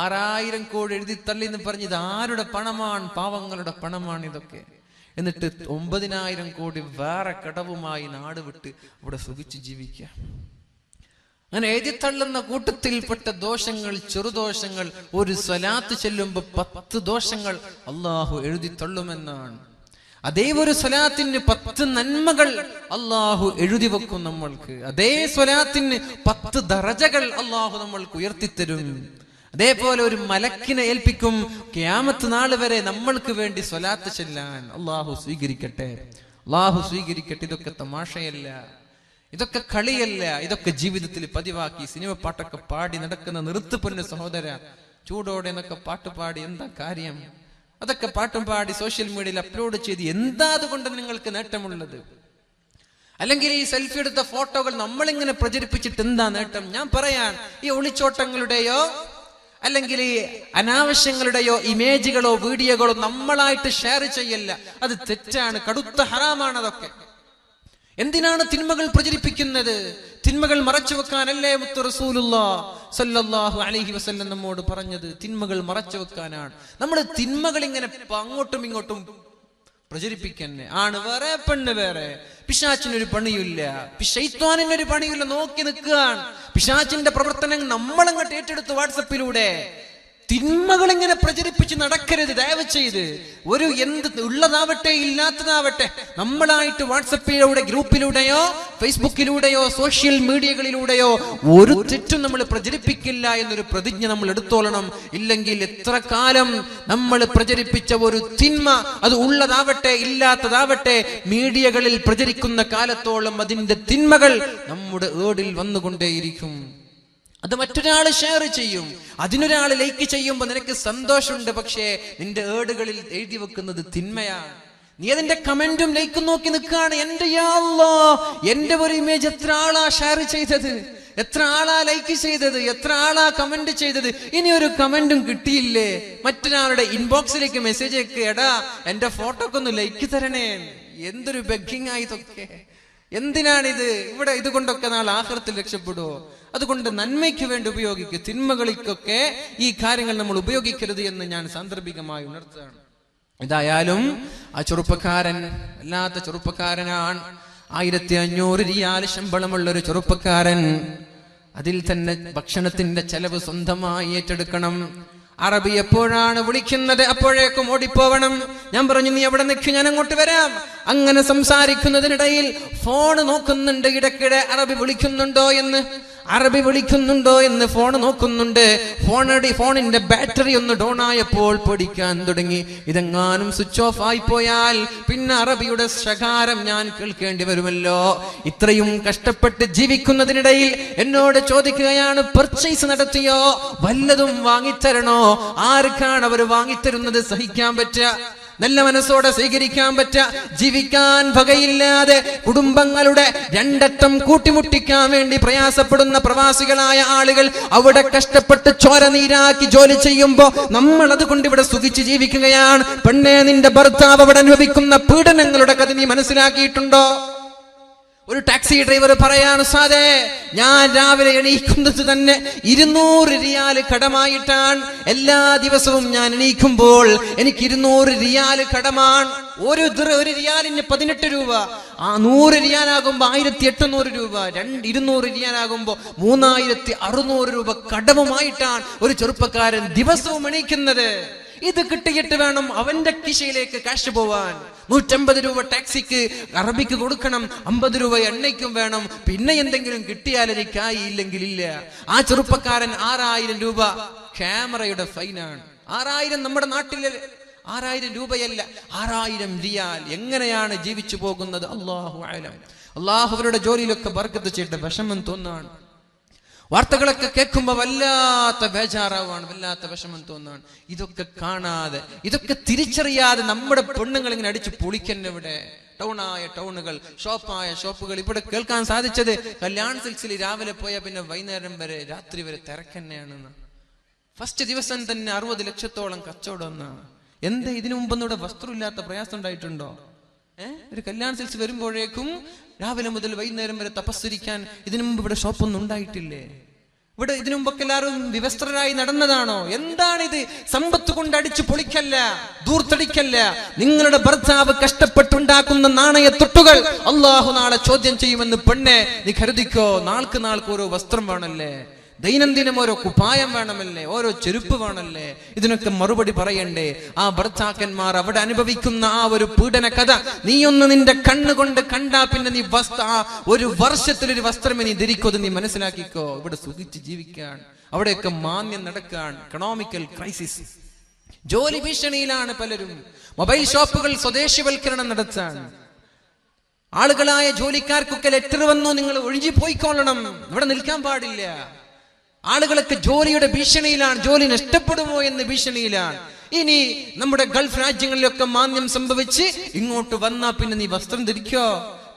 S1: 6000 കോടി എഴുതി തള്ളി എന്ന് പറഞ്ഞ് ഇത് ആരുടെ പണമാണ്? പാവങ്ങളുടെ പണമാണ് ഇതൊക്കെ. എന്നിട്ട് 9000 കോടി വേറെ കടവുമായി നാട് വിട്ട് ഇവിടെ സുഖിച്ച് ജീവിക്കുക. അങ്ങനെ എഴുതി തള്ളുന്ന കൂട്ടത്തിൽപ്പെട്ട ദോഷങ്ങൾ, ചെറുദോഷങ്ങൾ, ഒരു സ്വലാത്ത് ചെല്ലുമ്പോ 10 ദോഷങ്ങൾ അല്ലാഹു എഴുതി തള്ളുമെന്നാണ്. അതേ ഒരു സ്വലാത്തിന് 10 നന്മകൾ അല്ലാഹു എഴുതി വെക്കും നമ്മൾക്ക്. അതേ സ്വലാത്തിന് 10 ദറജകൾ അല്ലാഹു നമ്മൾക്ക് ഉയർത്തിത്തരും. അതേപോലെ ഒരു മലക്കിനെ ഏൽപ്പിക്കും ഖിയാമത്ത് നാൾ വരെ നമ്മൾക്ക് വേണ്ടി സ്വലാത്ത് ചെല്ലാൻ. അല്ലാഹു സ്വീകരിക്കട്ടെ, അല്ലാഹു സ്വീകരിക്കട്ടെ. ഇതൊക്കെ തമാശയല്ല, ഇതൊക്കെ കളിയല്ല, ഇതൊക്കെ ജീവിതത്തിൽ പതിവാക്കി സിനിമ പാട്ടൊക്കെ പാടി നടക്കുന്ന നിർത്ത് പൊന്ന് സഹോദര. ചൂടോടെ എന്നൊക്കെ പാട്ട് പാടി എന്താ കാര്യം? അതൊക്കെ പാട്ടും പാടി സോഷ്യൽ മീഡിയയിൽ അപ്ലോഡ് ചെയ്ത് എന്താ അതുകൊണ്ട് നിങ്ങൾക്ക് നേട്ടമുള്ളത്? അല്ലെങ്കിൽ ഈ സെൽഫി എടുത്ത ഫോട്ടോകൾ നമ്മളിങ്ങനെ പ്രചരിപ്പിച്ചിട്ട് എന്താ നേട്ടം? ഞാൻ പറയാൻ, ഈ ഒളിച്ചോട്ടങ്ങളുടെയോ അല്ലെങ്കിൽ ഈ അനാവശ്യങ്ങളുടെയോ ഇമേജുകളോ വീഡിയോകളോ നമ്മളായിട്ട് ഷെയർ ചെയ്യല്ല. അത് തെറ്റാണ്, കടുത്ത ഹറാമാണ് അതൊക്കെ. എന്തിനാണ് തിന്മകൾ പ്രചരിപ്പിക്കുന്നത്? തിന്മകൾ മറച്ചു വെക്കാനല്ലേ മുത്ത് റസൂലുള്ളാഹി സ്വല്ലല്ലാഹു അലൈഹി വസല്ലം നമ്മോട് പറഞ്ഞത്? തിന്മകൾ മറച്ചു വെക്കാനാണ്. നമ്മൾ തിന്മകൾ ഇങ്ങനെ അങ്ങോട്ടും ഇങ്ങോട്ടും പ്രചരിപ്പിക്കന്നെ. ആണ് വേറെ, പെണ്ണ് വേറെ. പിശാചിനൊരു പണിയില്ല, ശൈത്വാനിനൊരു പണിയില്ല, നോക്കി നിൽക്കുകയാണ്. പിശാചിന്റെ പ്രവർത്തനം നമ്മളങ്ങോട്ട് ഏറ്റെടുത്ത് വാട്സപ്പിലൂടെ തിന്മകൾ ഇങ്ങനെ പ്രചരിപ്പിച്ച് നടക്കരുത് ദയവ് ചെയ്ത്. ഒരു എന്ത് ഉള്ളതാവട്ടെ ഇല്ലാത്തതാവട്ടെ നമ്മളായിട്ട് വാട്സപ്പിലൂടെ, ഗ്രൂപ്പിലൂടെയോ ഫേസ്ബുക്കിലൂടെയോ സോഷ്യൽ മീഡിയകളിലൂടെയോ ഒരു തെറ്റും നമ്മൾ പ്രചരിപ്പിക്കില്ല എന്നൊരു പ്രതിജ്ഞ നമ്മൾ എടുത്തോളണം. ഇല്ലെങ്കിൽ എത്ര കാലം നമ്മൾ പ്രചരിപ്പിച്ച ഒരു തിന്മ, അത് ഉള്ളതാവട്ടെ ഇല്ലാത്തതാവട്ടെ, മീഡിയകളിൽ പ്രചരിക്കുന്ന കാലത്തോളം അതിന്റെ തിന്മകൾ നമ്മുടെ ഏടിൽ വന്നുകൊണ്ടേയിരിക്കും. അത് മറ്റൊരാൾ ഷെയർ ചെയ്യും, അതിനൊരാൾ ലൈക്ക് ചെയ്യുമ്പോൾ നിനക്ക് സന്തോഷമുണ്ട്. പക്ഷേ നിന്റെ ഏടുകളിൽ എഴുതി വെക്കുന്നത് തിന്മയാണ്. നീ അതിന്റെ കമന്റും ലൈക്കും നോക്കി നിൽക്കുകയാണ്. എന്റെ യാ അല്ലാഹ്, എന്റെ ഒരു ഇമേജ് എത്ര ആളാ ഷെയർ ചെയ്തത്, എത്ര ആളാ ലൈക്ക് ചെയ്തത്, എത്ര ആളാ കമന്റ് ചെയ്തത്. ഇനി ഒരു കമന്റും കിട്ടിയില്ലേ? മറ്റൊരാളുടെ ഇൻബോക്സിലേക്ക് മെസ്സേജ് അയക്കുക, എടാ എന്റെ ഫോട്ടോക്കൊന്ന് ലൈക്ക് തരണേ. എന്തൊരു ബെഗ്ഗിങ് ആയി ഇതൊക്കെ. എന്തിനാണിത്? ഇവിടെ ഇതുകൊണ്ടൊക്കെ നാളെ ആഖിറത്തിൽ രക്ഷപ്പെടുവോ? അതുകൊണ്ട് നന്മയ്ക്ക് വേണ്ടി ഉപയോഗിക്കുക. തിന്മകൾക്കൊക്കെ ഈ കാര്യങ്ങൾ നമ്മൾ ഉപയോഗിക്കരുത് എന്ന് ഞാൻ സാന്ദർഭികമായി ഉണർത്തുകയാണ്. ഏതായാലും ആ ചെറുപ്പക്കാരൻ അല്ലാത്ത ചെറുപ്പക്കാരനാണ്. 1500 റിയാൽ ശമ്പളമുള്ള ഒരു ചെറുപ്പക്കാരൻ. അതിൽ തന്നെ ഭക്ഷണത്തിന്റെ ചെലവ് സ്വന്തമായി ഏറ്റെടുക്കണം. അറബി എപ്പോഴാണ് വിളിക്കുന്നത് അപ്പോഴേക്കും ഓടിപ്പോവണം. ഞാൻ പറഞ്ഞു, നീ എവിടെ നിൽക്കും, ഞാൻ അങ്ങോട്ട് വരാം. അങ്ങനെ സംസാരിക്കുന്നതിനിടയിൽ ഫോൺ നോക്കുന്നുണ്ട്. ഇടയ്ക്കിടെ അറബി വിളിക്കുന്നുണ്ടോ എന്ന് ഫോൺ നോക്കുന്നുണ്ട്. ഫോണിന്റെ ബാറ്ററി ഒന്ന് ഡൗൺ ആയപ്പോൾ പഠിക്കാൻ തുടങ്ങി. ഇതെങ്ങാനും സ്വിച്ച് ഓഫ് ആയി പോയാൽ പിന്നെ അറബിയുടെ ശകാരം ഞാൻ കേൾക്കേണ്ടി വരുമല്ലോ. ഇത്രയും കഷ്ടപ്പെട്ട് ജീവിക്കുന്നതിനിടയിൽ എന്നോട് ചോദിക്കുകയാണ്, പർച്ചേസ് നടത്തിയോ, വല്ലതും വാങ്ങിത്തരണോ? ആർക്കാണ് അവർ വാങ്ങിത്തരുന്നത് സഹിക്കാൻ പറ്റുക? നല്ല മനസ്സോടെ സ്വീകരിക്കാൻ പറ്റ, ജീവിക്കാൻ വകയില്ലാതെ കുടുംബങ്ങളുടെ രണ്ടറ്റം കൂട്ടിമുട്ടിക്കാൻ വേണ്ടി പ്രയാസപ്പെടുന്ന പ്രവാസികളായ ആളുകൾ അവിടെ കഷ്ടപ്പെട്ട് ചോര നീരാക്കി ജോലി ചെയ്യുമ്പോ നമ്മൾ അതുകൊണ്ട് ഇവിടെ സുഖിച്ച് ജീവിക്കുകയാണ്. പെണ്ണേ, നിന്റെ ഭർത്താവ് അവിടെ അനുഭവിക്കുന്ന പീഡനങ്ങളുടെ കഥ നീ മനസ്സിലാക്കിയിട്ടുണ്ടോ? ഒരു ടാക്സി ഡ്രൈവർ പറയാണ്, സാധേ ഞാൻ രാവിലെ എണീക്കുന്നത് തന്നെ 200 റിയാൽ കടമായിട്ടാണ്. എല്ലാ ദിവസവും ഞാൻ എണീക്കുമ്പോൾ എനിക്ക് 200 റിയാൽ കടമാണ്. ഒരു റിയാലിന് 18 രൂപ. ആ 100 റിയാലാകുമ്പോ 1800 രൂപ. 200 റിയാലാകുമ്പോ 3600 രൂപ കടവുമായിട്ടാണ് ഒരു ചെറുപ്പക്കാരൻ ദിവസവും എണീക്കുന്നത്. ഇത് കിട്ടിയിട്ട് വേണം അവന്റെ കിശയിലേക്ക് കാശ് പോവാൻ. 150 രൂപ ടാക്സിക്ക് അറബിക്ക് കൊടുക്കണം, 50 രൂപ എണ്ണയ്ക്കും വേണം. പിന്നെ എന്തെങ്കിലും കിട്ടിയാൽ എനിക്കായി, ഇല്ലെങ്കിൽ ഇല്ല. ആ ചെറുപ്പക്കാരൻ 6000 രൂപ ക്യാമറയുടെ ഫൈനാണ്. 6000 നമ്മുടെ നാട്ടിലെ 6000 രൂപയല്ല, 6000 റിയാൽ. എങ്ങനെയാണ് ജീവിച്ചു പോകുന്നത്? അല്ലാഹു അലം. അല്ലാഹു അവരുടെ ജോലിയിലൊക്കെ ബർക്കത്ത് ചെയ്തിട്ട് വിഷമം തോന്നാണ്. വാർത്തകളൊക്കെ കേൾക്കുമ്പോ വല്ലാത്ത ബേജാറാവാണ്, വല്ലാത്ത വിഷമം തോന്നാണ്. ഇതൊക്കെ കാണാതെ, ഇതൊക്കെ തിരിച്ചറിയാതെ നമ്മുടെ പെണ്ണുങ്ങൾ ഇങ്ങനെ അടിച്ച് പൊളിക്കന്നെ. ഇവിടെ ടൗണായ ടൗണുകൾ, ഷോപ്പായ ഷോപ്പുകൾ. ഇവിടെ കേൾക്കാൻ സാധിച്ചത് കല്യാൺ സിൽക്സിൽ രാവിലെ പോയാൽ പിന്നെ വൈകുന്നേരം വരെ, രാത്രി വരെ തിരക്കന്നെയാണെന്ന്. ഫസ്റ്റ് ദിവസം തന്നെ 60 ലക്ഷത്തോളം കച്ചവടം എന്നാണ്. എന്താ ഇതിനു മുമ്പൊന്നും ഇവിടെ വസ്ത്രമില്ലാത്ത പ്രയാസം ഉണ്ടായിട്ടുണ്ടോ? ഒരു കല്യാൺ സിൽക്സ് വരുമ്പോഴേക്കും രാവിലെ മുതൽ വൈകുന്നേരം വരെ തപസ്സരിക്കാൻ ഇതിനു മുമ്പ് ഇവിടെ ഷോപ്പൊന്നും ഉണ്ടായിട്ടില്ലേ? ഇവിടെ ഇതിനു മുമ്പൊക്കെ എല്ലാവരും വിവസ്ത്രരായി നടന്നതാണോ? എന്താണിത്? സമ്പത്ത് കൊണ്ട് അടിച്ചു പൊളിക്കല്ല, ദൂർത്തടിക്കല്ല. നിങ്ങളുടെ ഭർത്താവ് കഷ്ടപ്പെട്ടുണ്ടാക്കുന്ന നാണയത്തൊട്ടുകൾ അള്ളാഹു നാളെ ചോദ്യം ചെയ്യുമെന്ന് പെണ്ണെ നീ കരുതിക്കോ. നാൾക്ക് ഓരോ വസ്ത്രം വേണല്ലേ, ദൈനംദിനം ഓരോ കുപ്പായം വേണമല്ലേ, ഓരോ ചെരുപ്പ് വേണമല്ലേ? ഇതിനൊക്കെ മറുപടി പറയണ്ടേ? ആ ഭർത്താക്കന്മാർ അവിടെ അനുഭവിക്കുന്ന ആ ഒരു പീഡന കഥ നീയൊന്ന് നിന്റെ കണ്ണുകൊണ്ട് കണ്ടാ പിന്നെ നീ ഒരു വർഷത്തിലൊരു വസ്ത്രമേ നീ ധരിക്കോ. നീ മനസ്സിലാക്കിക്കോ. ഇവിടെ സുഖിച്ച് ജീവിക്കാൻ, അവിടെയൊക്കെ മാന്യം നടക്കാൻ. എക്കണോമിക്കൽ ക്രൈസിസ്, ജോലി ഭീഷണിയിലാണ് പലരും. മൊബൈൽ ഷോപ്പുകൾ സ്വദേശിവൽക്കരണം നടത്താൻ. ആളുകളായ ജോലിക്കാർക്കൊക്കെ ലെറ്റർ വന്നു, നിങ്ങൾ ഒഴിഞ്ഞു പോയിക്കൊള്ളണം, ഇവിടെ നിൽക്കാൻ പാടില്ല. ആളുകളൊക്കെ ജോലിയുടെ ഭീഷണിയിലാണ്, ജോലി നഷ്ടപ്പെടുമോ എന്ന് ഭീഷണിയിലാണ്. ഇനി നമ്മുടെ ഗൾഫ് രാജ്യങ്ങളിലൊക്കെ മാന്യം സംഭവിച്ച് ഇങ്ങോട്ട് വന്നാ പിന്നെ നീ വസ്ത്രം ധരിക്കോ?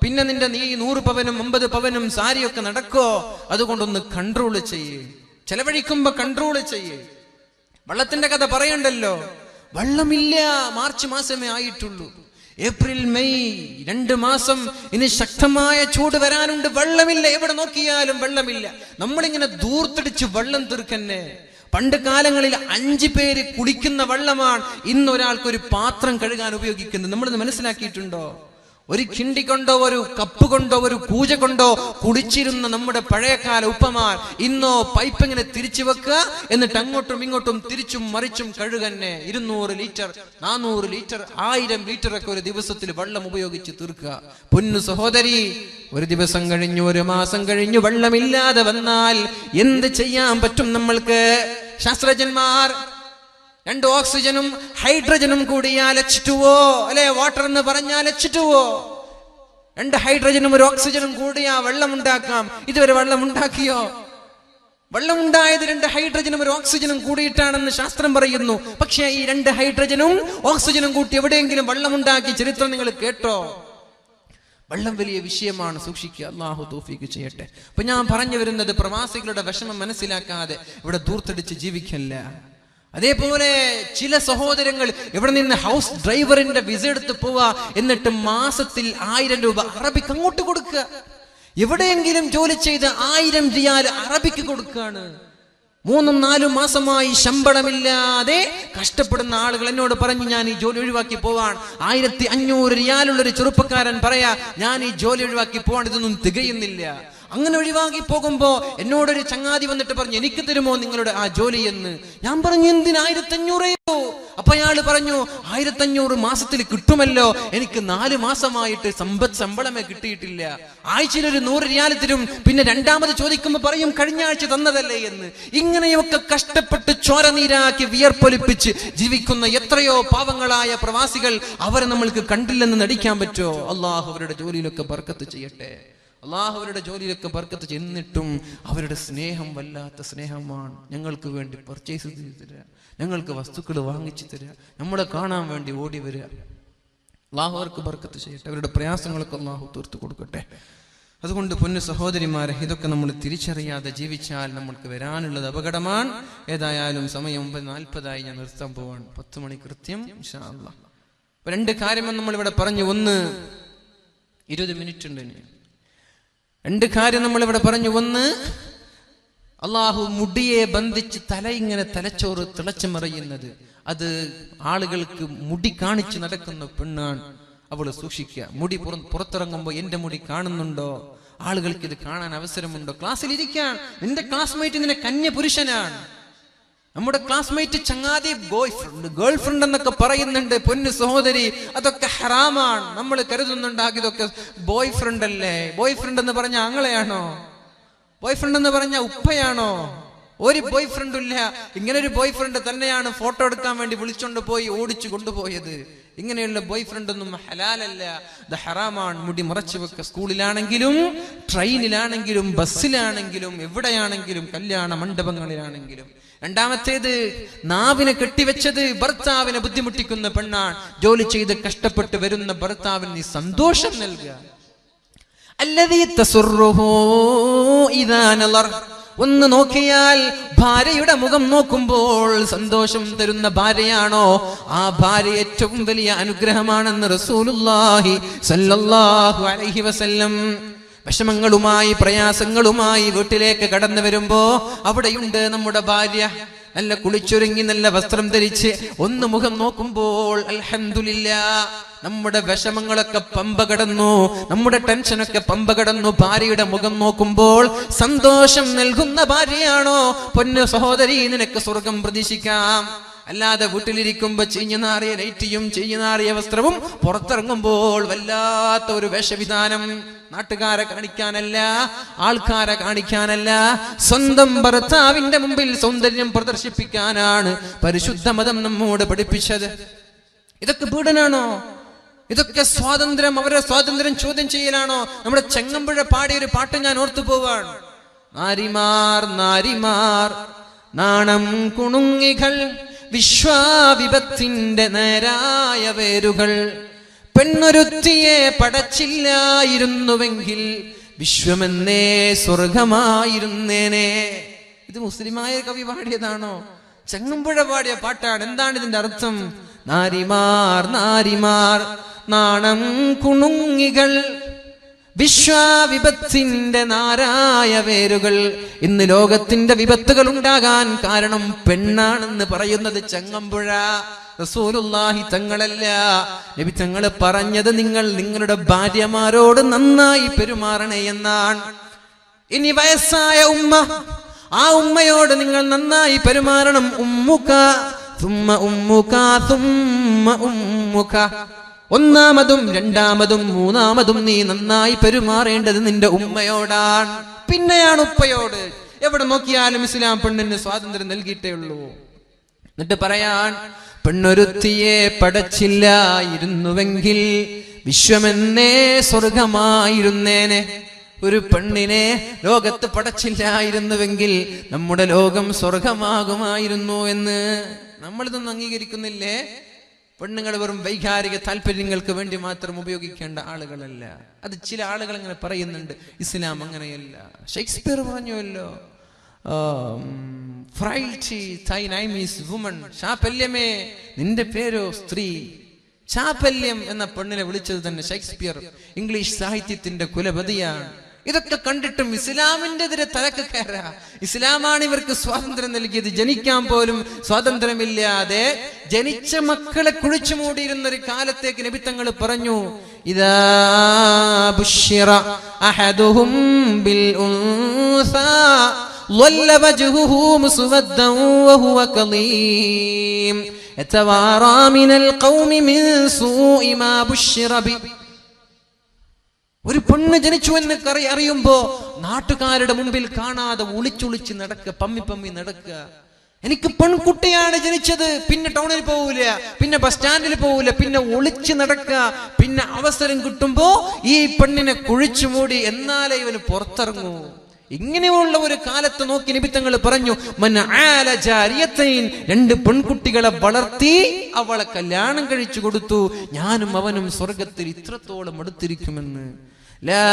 S1: പിന്നെ നീ 100 പവനും 50 പവനും സാരിയൊക്കെ നടക്കോ? അതുകൊണ്ടൊന്ന് കൺട്രോൾ ചെയ്യേ, ചെലവഴിക്കുമ്പോ കൺട്രോൾ ചെയ്യേ. വെള്ളത്തിന്റെ കഥ പറയണ്ടല്ലോ. വെള്ളമില്ല, മാർച്ച് മാസമേ ആയിട്ടുള്ളൂ. ഏപ്രിൽ മെയ് 2 മാസം ഇനി ശക്തമായ ചൂട് വരാനുണ്ട്. വെള്ളമില്ല, എവിടെ നോക്കിയാലും വെള്ളമില്ല. നമ്മളിങ്ങനെ ദൂർത്തടിച്ച് വെള്ളം തീർക്കന്നെ. പണ്ട് കാലങ്ങളിൽ 5 പേര് കുടിക്കുന്ന വെള്ളമാണ് ഇന്ന് ഒരാൾക്കൊരു പാത്രം കഴുകാൻ ഉപയോഗിക്കുന്നത്. നമ്മളിത് മനസ്സിലാക്കിയിട്ടുണ്ടോ? ഒരു കിണ്ടി കൊണ്ടോ ഒരു കപ്പ് കൊണ്ടോ ഒരു കൂജ കൊണ്ടോ കുടിച്ചിരുന്ന നമ്മുടെ പഴയകാല ഉപ്പമാർ ഇന്നോ പൈപ്പ് ഇങ്ങനെ തിരിച്ചു വെക്കുക, എന്നിട്ട് അങ്ങോട്ടും ഇങ്ങോട്ടും തിരിച്ചും മറിച്ചും കഴുകന്നെ. 200 ലിറ്റർ 400 ലിറ്റർ 1000 ലിറ്റർ ഒക്കെ ഒരു ദിവസത്തിൽ വെള്ളം ഉപയോഗിച്ച് തീർക്കുക. പൊന്നു സഹോദരി, ഒരു ദിവസം കഴിഞ്ഞു, ഒരു മാസം കഴിഞ്ഞു വെള്ളമില്ലാതെ വന്നാൽ എന്ത് ചെയ്യാൻ പറ്റും നമ്മൾക്ക്? ശാസ്ത്രജ്ഞന്മാർ 2 ഓക്സിജനും ഹൈഡ്രജനും കൂടിയാൽ H2O അല്ലെ, വാട്ടർ എന്ന് പറഞ്ഞാൽ H2O. 2 ഹൈഡ്രജനും 1 ഓക്സിജനും കൂടിയാ വെള്ളം ഉണ്ടാക്കാം. ഇതുവരെ വെള്ളം ഉണ്ടാക്കിയോ? വെള്ളം ഉണ്ടായത് 2 ഹൈഡ്രജനും 1 ഓക്സിജനും കൂടിയിട്ടാണെന്ന് ശാസ്ത്രം പറയുന്നു. പക്ഷേ ഈ 2 ഹൈഡ്രജനും ഓക്സിജനും കൂട്ടി എവിടെയെങ്കിലും വെള്ളം ഉണ്ടാക്കി ചരിത്രം നിങ്ങൾ കേട്ടോ? വെള്ളം വലിയ വിഷയമാണ്, സൂക്ഷിക്കുക. അല്ലാഹു തൗഫീഖ് ചെയ്യട്ടെ. അപ്പൊ ഞാൻ പറഞ്ഞു വരുന്നത്, പ്രവാസികളുടെ വിഷമം മനസ്സിലാക്കാതെ ഇവിടെ ദൂർത്തടിച്ച് ജീവിക്കല്ല. അതേപോലെ ചില സഹോദരങ്ങൾ ഇവിടെ നിന്ന് ഹൗസ് ഡ്രൈവറിന്റെ വിസ എടുത്ത് പോവാ, എന്നിട്ട് മാസത്തിൽ 1000 രൂപ അറബിക്ക് അങ്ങോട്ട് കൊടുക്കുക. എവിടെയെങ്കിലും ജോലി ചെയ്ത് 1000 റിയാൽ അറബിക്ക് കൊടുക്കുകയാണ്. 3-4 മാസമായി ശമ്പളമില്ലാതെ കഷ്ടപ്പെടുന്ന ആളുകൾ എന്നോട് പറഞ്ഞു, ഞാൻ ഈ ജോലി ഒഴിവാക്കി പോവാൻ. 1500 റിയാലുള്ളൊരു ചെറുപ്പക്കാരൻ പറയാ, ഞാൻ ഈ ജോലി ഒഴിവാക്കി പോവാൻ, ഇതൊന്നും തികയുന്നില്ല. അങ്ങനെ ഒഴിവാക്കി പോകുമ്പോ എന്നോടൊരു ചങ്ങാതി വന്നിട്ട് പറഞ്ഞു, എനിക്ക് തരുമോ നിങ്ങളുടെ ആ ജോലി എന്ന്. ഞാൻ പറഞ്ഞു, എന്തിന്? 1500. അപ്പൊ അയാള് പറഞ്ഞു, 1500 മാസത്തിൽ കിട്ടുമല്ലോ, എനിക്ക് 4 മാസമായിട്ട് ശമ്പളമേ കിട്ടിയിട്ടില്ല. ആഴ്ചയിൽ ഒരു 100 റിയാൽ തരും, പിന്നെ രണ്ടാമത് ചോദിക്കുമ്പോ പറയും കഴിഞ്ഞ ആഴ്ച തന്നതല്ലേ എന്ന്. ഇങ്ങനെയൊക്കെ കഷ്ടപ്പെട്ട് ചോരനീരാക്കി വിയർപ്പൊലിപ്പിച്ച് ജീവിക്കുന്ന എത്രയോ പാവങ്ങളായ പ്രവാസികൾ, അവരെ നമ്മൾക്ക് കണ്ടില്ലെന്ന് നടിക്കാൻ പറ്റുമോ? അള്ളാഹു അവരുടെ ജോലിയിലൊക്കെ ബർക്കത്ത് ചെയ്യട്ടെ. അള്ളാഹു അവരുടെ ജോലിയിലൊക്കെ ബർക്കത്ത്. എന്നിട്ടും അവരുടെ സ്നേഹം വല്ലാത്ത സ്നേഹമാണ്. ഞങ്ങൾക്ക് വേണ്ടി പർച്ചേസ് ചെയ്ത് തരിക, ഞങ്ങൾക്ക് വസ്തുക്കൾ വാങ്ങിച്ചു തരിക, നമ്മളെ കാണാൻ വേണ്ടി ഓടി വരിക. അള്ളാഹു അവർക്ക് ബർക്കത്ത് ചെയ്യട്ടെ. അവരുടെ പ്രയാസങ്ങളൊക്കെ അള്ളാഹു തീർത്തു കൊടുക്കട്ടെ. അതുകൊണ്ട് പൊന്നു സഹോദരിമാരെ, ഇതൊക്കെ നമ്മൾ തിരിച്ചറിയാതെ ജീവിച്ചാൽ നമ്മൾക്ക് വരാനുള്ളത് അപകടമാണ്. ഏതായാലും സമയം 9:40 ഞാൻ നിർത്താൻ പോവാണ്. 10 മണി കൃത്യം ഇൻഷാ അല്ലാഹ്. 2 കാര്യങ്ങൾ നമ്മൾ ഇവിടെ പറഞ്ഞു. ഒന്ന്, 20 മിനിറ്റ് ഉണ്ട്. രണ്ട് കാര്യം നമ്മളിവിടെ പറഞ്ഞു. ഒന്ന്, അള്ളാഹു മുടിയെ ബന്ധിച്ച് തല ഇങ്ങനെ തലച്ചോറ് തിളച്ചു മറിയുന്നത്, അത് ആളുകൾക്ക് മുടി കാണിച്ച് നടക്കുന്ന പെണ്ണാണ്. അവള് സൂക്ഷിക്കുക. മുടി പുറത്തിറങ്ങുമ്പോ എന്റെ മുടി കാണുന്നുണ്ടോ, ആളുകൾക്ക് ഇത് കാണാൻ അവസരമുണ്ടോ? ക്ലാസ്സിൽ ഇരിക്കാൻ നിന്റെ ക്ലാസ്മേറ്റ് നിന്നെ കന്യ പുരുഷനാണ്. നമ്മുടെ ക്ലാസ്മേറ്റ് ചങ്ങാതി ഗേൾ ഫ്രണ്ട് എന്നൊക്കെ പറയുന്നുണ്ട്. പൊന്നു സഹോദരി, അതൊക്കെ ഹറാമാണ്. നമ്മൾ കരുതുന്നുണ്ടാക്കി ഇതൊക്കെ ബോയ് ഫ്രണ്ട് അല്ലേ. ബോയ് ഫ്രണ്ട് എന്ന് പറഞ്ഞ ആങ്ങളെയാണോ? ബോയ് ഫ്രണ്ട് എന്ന് പറഞ്ഞ ഉപ്പയാണോ? ഒരു ബോയ് ഫ്രണ്ടും ഇല്ല. ഇങ്ങനെ ഒരു ബോയ് ഫ്രണ്ട് തന്നെയാണ് ഫോട്ടോ എടുക്കാൻ വേണ്ടി വിളിച്ചോണ്ട് പോയി ഓടിച്ചു കൊണ്ടുപോയത്. ഇങ്ങനെയുള്ള ബോയ് ഫ്രണ്ട് ഒന്നും ഹലാലല്ല, ഇത് ഹറാമാണ്. മുടി മറച്ചു വെക്ക. സ്കൂളിലാണെങ്കിലും ട്രെയിനിലാണെങ്കിലും ബസ്സിലാണെങ്കിലും എവിടെയാണെങ്കിലും കല്യാണ മണ്ഡപങ്ങളിലാണെങ്കിലും. രണ്ടാമത്തേത്, നാവിനെ കെട്ടിവെച്ചത് ഭർത്താവിനെ ബുദ്ധിമുട്ടിക്കുന്ന പെണ്ണാണ്. ജോലി ചെയ്ത് കഷ്ടപ്പെട്ട് വരുന്ന ഭർത്താവിന് നീ സന്തോഷം നൽകുക. അല്ലദീ തസുറുഹു ഇദാ നളർ, ഒന്ന് നോക്കിയാൽ ഭാര്യയുടെ മുഖം നോക്കുമ്പോൾ സന്തോഷം തരുന്ന ഭാര്യയാണോ, ആ ഭാര്യ ഏറ്റവും വലിയ അനുഗ്രഹമാണെന്ന് റസൂലുള്ളാഹി സ്വല്ലല്ലാഹു അലൈഹി വസല്ലം. വിഷമങ്ങളുമായി പ്രയാസങ്ങളുമായി വീട്ടിലേക്ക് കടന്നു വരുമ്പോ അവിടെയുണ്ട് നമ്മുടെ ഭാര്യ. നല്ല കുളിച്ചൊരുങ്ങി നല്ല വസ്ത്രം ധരിച്ച് ഒന്ന് മുഖം നോക്കുമ്പോൾ അൽഹംദുലില്ലാഹ്, നമ്മുടെ വിഷമങ്ങളൊക്കെ പമ്പ കടന്നു, നമ്മുടെ ടെൻഷനൊക്കെ പമ്പ കടന്നു. ഭാര്യയുടെ മുഖം നോക്കുമ്പോൾ സന്തോഷം നൽകുന്ന ഭാര്യയാണോ, പൊന്നു സഹോദരി, നിനക്ക് സ്വർഗം പ്രതീക്ഷിക്കാം. അല്ലാതെ വീട്ടിലിരിക്കുമ്പോ ചീഞ്ഞു നാറിയ നൈറ്റിയും ചീഞ്ഞു നാറിയ വസ്ത്രവും പുറത്തിറങ്ങുമ്പോൾ വല്ലാത്ത ഒരു വേഷവിധാനം. നാട്ടുകാരെ കാണിക്കാനല്ല, ആൾക്കാരെ കാണിക്കാനല്ല, സ്വന്തം ഭർത്താവിന്റെ മുമ്പിൽ സൗന്ദര്യം പ്രദർശിപ്പിക്കാനാണ് പരിശുദ്ധ മതം നമ്മോട് പഠിപ്പിച്ചത്. ഇതൊക്കെ പീഡനാണോ? ഇതൊക്കെ സ്വാതന്ത്ര്യം, അവരുടെ സ്വാതന്ത്ര്യം ചോദ്യം ചെയ്യലാണോ? നമ്മുടെ ചെങ്ങമ്പുഴ പാടിയ ഒരു പാട്ട് ഞാൻ ഓർത്തു പോവാണ്. നാരിമാർ നാരിമാർ നാണം കുണുങ്ങികൾ, വിശ്വാവിപത്തിന്റെ നേരായ വേരുകൾ, പെണ്ണൊരുത്തിയെ പടച്ചില്ലായിരുന്നുവെങ്കിൽ വിശ്വമെന്നേ സ്വർഗമായിരുന്നേനെ. ഇത് മുസ്ലിമായ കവി പാടിയതാണോ? ചെങ്ങമ്പുഴ പാടിയ പാട്ടാണ്. എന്താണ് ഇതിന്റെ അർത്ഥം? നാരിമാർ നാരിമാർ നാണം കുണുങ്ങികൾ, വിശ്വാവിപത്തിന്റെ നാരായ വേരുകൾ. ഇന്ന് ലോകത്തിന്റെ വിപത്തുകൾ ഉണ്ടാകാൻ കാരണം പെണ്ണാണെന്ന് പറയുന്നത് ചെങ്ങമ്പുഴ റസൂലുള്ളാഹി തങ്ങളല്ല. നബി തങ്ങൾ പറഞ്ഞത് നിങ്ങൾ നിങ്ങളുടെ ഭാര്യമാരോട് നന്നായി പെരുമാറണേ എന്നാണ്. ഇനി വയസ്സായ ഉമ്മ, ആ ഉമ്മയോട് നിങ്ങൾ നന്നായി പെരുമാറണം. ഉമ്മുക തുമ്മ ഉമ്മുക തുമ്മ ഉമ്മുക. ഒന്നാമതും രണ്ടാമതും മൂന്നാമതും നീ നന്നായി പെരുമാറേണ്ടത് നിന്റെ ഉമ്മയോടാണ്, പിന്നെയാണ് ഉപ്പയോട്. എവിടെ നോക്കിയാലും ഇസ്ലാം പെണ്ണിന് സ്വാതന്ത്ര്യം നൽകിയിട്ടേ ഉള്ളൂ. എന്നിട്ട് പറയാൻ, പെണ്ണൊരുത്തിയെ പടച്ചില്ലായിരുന്നുവെങ്കിൽ വിശ്വമെന്നേ സ്വർഗമായിരുന്നേനെ. ഒരു പെണ്ണിനെ ലോകത്ത് പടച്ചില്ലായിരുന്നുവെങ്കിൽ നമ്മുടെ ലോകം സ്വർഗമാകുമായിരുന്നു എന്ന് നമ്മളിതൊന്നും അംഗീകരിക്കുന്നില്ലേ? പെണ്ണുങ്ങൾ വെറും വൈകാരിക താല്പര്യങ്ങൾക്ക് വേണ്ടി മാത്രം ഉപയോഗിക്കേണ്ട ആളുകളല്ല. അത് ചില ആളുകൾ അങ്ങനെ പറയുന്നുണ്ട്. ഇസ്ലാം അങ്ങനെയല്ല. ഷേക്സ്പിയർ പറഞ്ഞുവല്ലോ, ഫ്രൈൽറ്റി തൈ നൈം ഈസ് വുമൺ. ചാപല്യമേ നിന്റെ പേരോ സ്ത്രീ. ചാപല്യം എന്ന പെണ്ണിനെ വിളിച്ചത് തന്നെ ഷേക്സ്പിയർ, ഇംഗ്ലീഷ് സാഹിത്യത്തിന്റെ കുലപതിയാണ്. ഇതൊക്കെ കണ്ടിട്ടും ഇസ്ലാമിന്റെ എതിരെ തലക്ക് കയറാ. ഇസ്ലാമാണ് ഇവർക്ക് സ്വാതന്ത്ര്യം നൽകിയത്. ജനിക്കാൻ പോലും സ്വാതന്ത്ര്യമില്ലാതെ ജനിച്ച മക്കളെ കുഴിച്ചു മൂടിയിരുന്ന ഒരു കാലത്തേക്ക് നബി തങ്ങൾ പറഞ്ഞു, ഇദാ ബുശ്ശിറ അഹദുഹും ബിൽ ഉൻസാ ളല്ല വജ്ഹുഹു മുസ്വദ്ദൻ വഹുവ കളീം യതവാറാ മിനൽ ഖൗമി മിൻ സൂഇ മാ ബുശ്ശിറ ബി. ഒരു പെണ്ണ് ജനിച്ചു എന്ന് അറിയുമ്പോ നാട്ടുകാരുടെ മുമ്പിൽ കാണാതെ ഒളിച്ചൊളിച്ച് നടക്കുക, പമ്മി പമ്മി നടക്കുക. എനിക്ക് പെൺകുട്ടിയാണ് ജനിച്ചത്, പിന്നെ ടൗണിൽ പോകൂല, പിന്നെ ബസ് സ്റ്റാൻഡിൽ പോകൂല, പിന്നെ ഒളിച്ച് നടക്കുക. പിന്നെ അവസരം കിട്ടുമ്പോ ഈ പെണ്ണിനെ കുഴിച്ചു മൂടി, എന്നാലേ ഇവന് പുറത്തിറങ്ങൂ. ഇങ്ങനെയുള്ള ഒരു കാലത്ത് നോക്കി നബി തങ്ങൾ പറഞ്ഞു, മൻ ആല ജാരിയത്തൈൻ, രണ്ട് പെൺകുട്ടികളെ വളർത്തി അവളെ കല്യാണം കഴിച്ചു കൊടുത്തു, ഞാനും അവനും സ്വർഗത്തിൽ ഇത്രത്തോളം അടുത്തിരിക്കുമെന്ന്. ലാ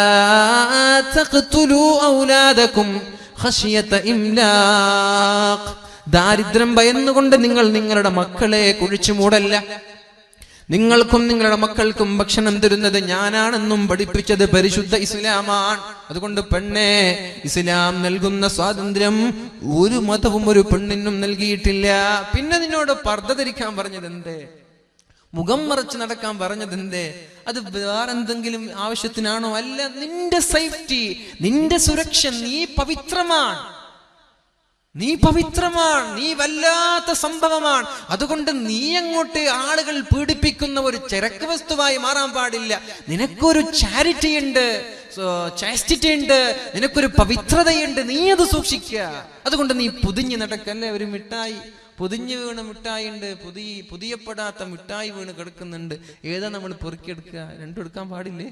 S1: തഖ്തുലൂ ഔലാദകും ഖശിയത ഇംലാഖ്. ദാരിദ്ര്യം ഭയന്നുകൊണ്ട് നിങ്ങൾ നിങ്ങളുടെ മക്കളെ കുഴിച്ചു മൂടല്ല. നിങ്ങൾക്കും നിങ്ങളുടെ മക്കൾക്കും ഭക്ഷണം തരുന്നത് ഞാനാണെന്നും പഠിപ്പിച്ചത് പരിശുദ്ധ ഇസ്ലാമാണ്. അതുകൊണ്ട് പെണ്ണെ, ഇസ്ലാം നൽകുന്ന സ്വാതന്ത്ര്യം ഒരു മതവും ഒരു പെണ്ണിനും നൽകിയിട്ടില്ല. പിന്നെ നിന്നോട് പർദ്ദ ധരിക്കാൻ പറഞ്ഞതെന്തേ? മുഖം മറച്ച് നടക്കാൻ പറഞ്ഞതെന്തേ? അത് വേറെന്തെങ്കിലും ആവശ്യത്തിനാണോ? അല്ല, നിന്റെ സേഫ്റ്റി, നിന്റെ സുരക്ഷ. നീ പവിത്രമാണ്, നീ പവിത്രമാണ്, നീ വല്ലാത്ത സംഭവമാണ്. അതുകൊണ്ട് നീ അങ്ങോട്ട് ആളുകൾ പീഡിപ്പിക്കുന്ന ഒരു ചരക്ക് വസ്തുവായി മാറാൻ പാടില്ല. നിനക്കൊരു ചാരിറ്റി ഉണ്ട്, ചാസ്റ്റിറ്റി ഉണ്ട്, നിനക്കൊരു പവിത്രതയുണ്ട്. നീ അത് സൂക്ഷിക്കുക. അതുകൊണ്ട് നീ പൊതിഞ്ഞ് നടക്കല്ലേ. ഒരു മിഠായി പൊതിഞ്ഞു വീണ മിഠായി ഉണ്ട്, പുതിയപ്പെടാത്ത മിഠായി വീണ് കിടക്കുന്നുണ്ട്. ഏതാ നമ്മൾ പൊറുക്കിയെടുക്കുക? രണ്ടും എടുക്കാൻ പാടില്ലേ?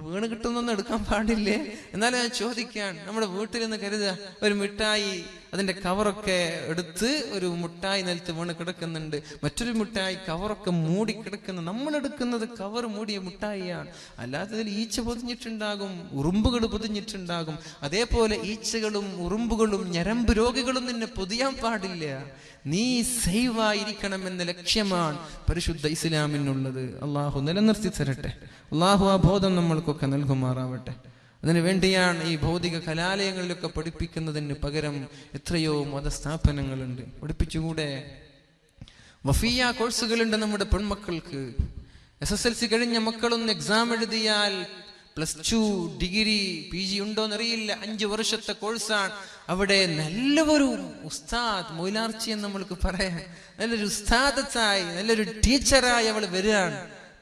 S1: വീണ് കിട്ടുന്നൊന്നും എടുക്കാൻ പാടില്ലേ? എന്നാലും ഞാൻ ചോദിക്കാൻ, നമ്മുടെ വീട്ടിൽ നിന്ന് കരുതുക, ഒരു മിഠായി അതിന്റെ കവറൊക്കെ എടുത്ത് ഒരു മിഠായി നിലത്ത് വീണ് കിടക്കുന്നുണ്ട്, മറ്റൊരു മിഠായി കവറൊക്കെ മൂടി കിടക്കുന്നു. നമ്മൾ എടുക്കുന്നത് കവർ മൂടിയ മിഠായിയാണ്. അല്ലാത്തതിൽ ഈച്ച പൊതിഞ്ഞിട്ടുണ്ടാകും, ഉറുമ്പുകൾ പൊതിഞ്ഞിട്ടുണ്ടാകും. അതേപോലെ ഈച്ചകളും ഉറുമ്പുകളും ഞരമ്പ് രോഗികളും നിന്നെ പൊതിയാൻ പാടില്ല. നീ സേവായിരിക്കണം എന്ന ലക്ഷ്യമാണ് പരിശുദ്ധ ഇസ്ലാമിനുള്ളത്. അള്ളാഹു നിലനിർത്തി തരട്ടെ. അള്ളാഹു ആ ബോധം നമ്മൾക്കൊക്കെ നൽകുമാറാവട്ടെ. അതിനു വേണ്ടിയാണ് ഈ ഭൗതിക കലാലയങ്ങളിലൊക്കെ പഠിപ്പിക്കുന്നതിന് പകരം എത്രയോ മതസ്ഥാപനങ്ങളുണ്ട്. പഠിപ്പിച്ചുകൂടെ? വഫിയ കോഴ്സുകളുണ്ട് നമ്മുടെ പെൺമക്കൾക്ക്. SSLC കഴിഞ്ഞ മക്കളൊന്ന് എക്സാം എഴുതിയാൽ +2 ഡിഗ്രി PG ഉണ്ടോന്നറിയില്ല, 5 വർഷത്തെ കോഴ്സാണ്. അവിടെ നല്ലൊരു ഉസ്താദ്, മൊയിലാർച്ചി എന്ന് നമ്മൾക്ക് പറയാം, നല്ലൊരു ഉസ്താദായി, നല്ലൊരു ടീച്ചറായി അവൾ വരികയാണ്.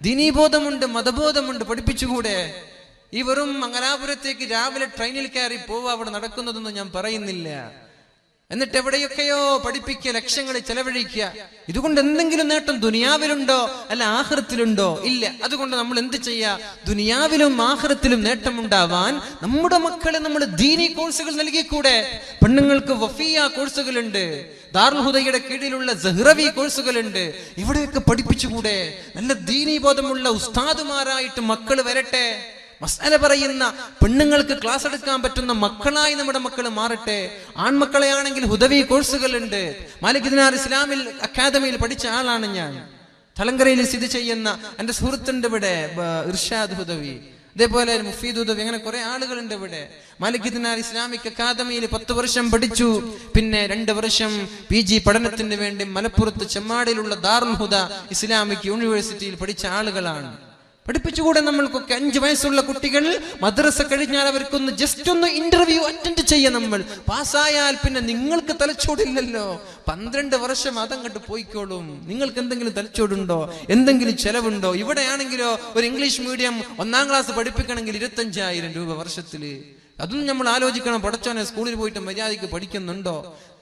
S1: ദീനീബോധമുണ്ട്, മതബോധമുണ്ട്. പഠിപ്പിച്ചുകൂടെ? ഈ വെറും മംഗലാപുരത്തേക്ക് രാവിലെ ട്രെയിനിൽ കയറി പോവുക, അവിടെ നടക്കുന്നതൊന്നും ഞാൻ പറയുന്നില്ല. എന്നിട്ട് എവിടെയൊക്കെയോ പഠിപ്പിക്കുക, ലക്ഷങ്ങൾ ചെലവഴിക്കുക. ഇതുകൊണ്ട് എന്തെങ്കിലും നേട്ടം ദുനിയാവിലുണ്ടോ? അല്ല ആഖിറത്തിലുണ്ടോ? ഇല്ല. അതുകൊണ്ട് നമ്മൾ എന്ത് ചെയ്യാ? ദുനിയാവിലും ആഖിറത്തിലും നേട്ടമുണ്ടാവാൻ നമ്മുടെ മക്കളെ നമ്മൾ ദീനി കോഴ്സുകൾ നൽകിക്കൂടെ? പെണ്ണുങ്ങൾക്ക് വഫിയ കോഴ്സുകളുണ്ട്, ദാറുൽ ഹുദയുടെ കീഴിലുള്ള സഹ്റവി കോഴ്സുകളുണ്ട്. ഇവിടെയൊക്കെ പഠിപ്പിച്ചുകൂടെ? നല്ല ദീനി ബോധമുള്ള ഉസ്താദുമാരായിട്ട് മക്കൾ വരട്ടെ. മസ്അല പറയുന്ന പെണ്ണുങ്ങൾക്ക് ക്ലാസ് എടുക്കാൻ പറ്റുന്ന മക്കളായി നമ്മുടെ മക്കൾ മാറട്ടെ. ആൺമക്കളെയാണെങ്കിൽ ഹുദവി കോഴ്സുകളുണ്ട്. മാലിക് ദിനാർ ഇസ്ലാമിൽ അക്കാദമിയിൽ പഠിച്ച ആളാണ് ഞാൻ. തലങ്കരയിൽ സ്ഥിതി ചെയ്യുന്ന എൻ്റെ സുഹൃത്തുണ്ട് ഇവിടെ, ഇർഷാദ് ഹുദവി, അതേപോലെ മുഫീദ് ഹുദവി, അങ്ങനെ കുറെ ആളുകളുണ്ട് ഇവിടെ. മാലിക് ദിനാർ ഇസ്ലാമിക് അക്കാദമിയിൽ 10 വർഷം പഠിച്ചു. പിന്നെ 2 വർഷം PG പഠനത്തിന് വേണ്ടി മലപ്പുറത്ത് ചെമ്മാടിലുള്ള ദാറുൽ ഹുദ ഇസ്ലാമിക് യൂണിവേഴ്സിറ്റിയിൽ പഠിച്ച ആളുകളാണ്. പഠിപ്പിച്ചുകൂടെ നമ്മൾക്കൊക്കെ? 5 വയസ്സുള്ള കുട്ടികൾ മദ്രസ കഴിഞ്ഞാൽ അവർക്കൊന്ന് ജസ്റ്റ് ഒന്ന് ഇന്റർവ്യൂ അറ്റൻഡ് ചെയ്യാം. നമ്മൾ പാസ്സായാൽ പിന്നെ നിങ്ങൾക്ക് തലച്ചോടില്ലല്ലോ. 12 വർഷം അതങ്ങോട്ട് പോയിക്കോളും. നിങ്ങൾക്ക് എന്തെങ്കിലും തലച്ചോടുണ്ടോ? എന്തെങ്കിലും ചെലവുണ്ടോ? ഇവിടെയാണെങ്കിലോ ഒരു ഇംഗ്ലീഷ് മീഡിയം 1ാം ക്ലാസ് പഠിപ്പിക്കണമെങ്കിൽ 25,000 രൂപ വർഷത്തില്. അതും നമ്മൾ ആലോചിക്കണം. പഠിച്ചോനെ, സ്കൂളിൽ പോയിട്ട് മര്യാദയ്ക്ക് പഠിക്കുന്നുണ്ടോ?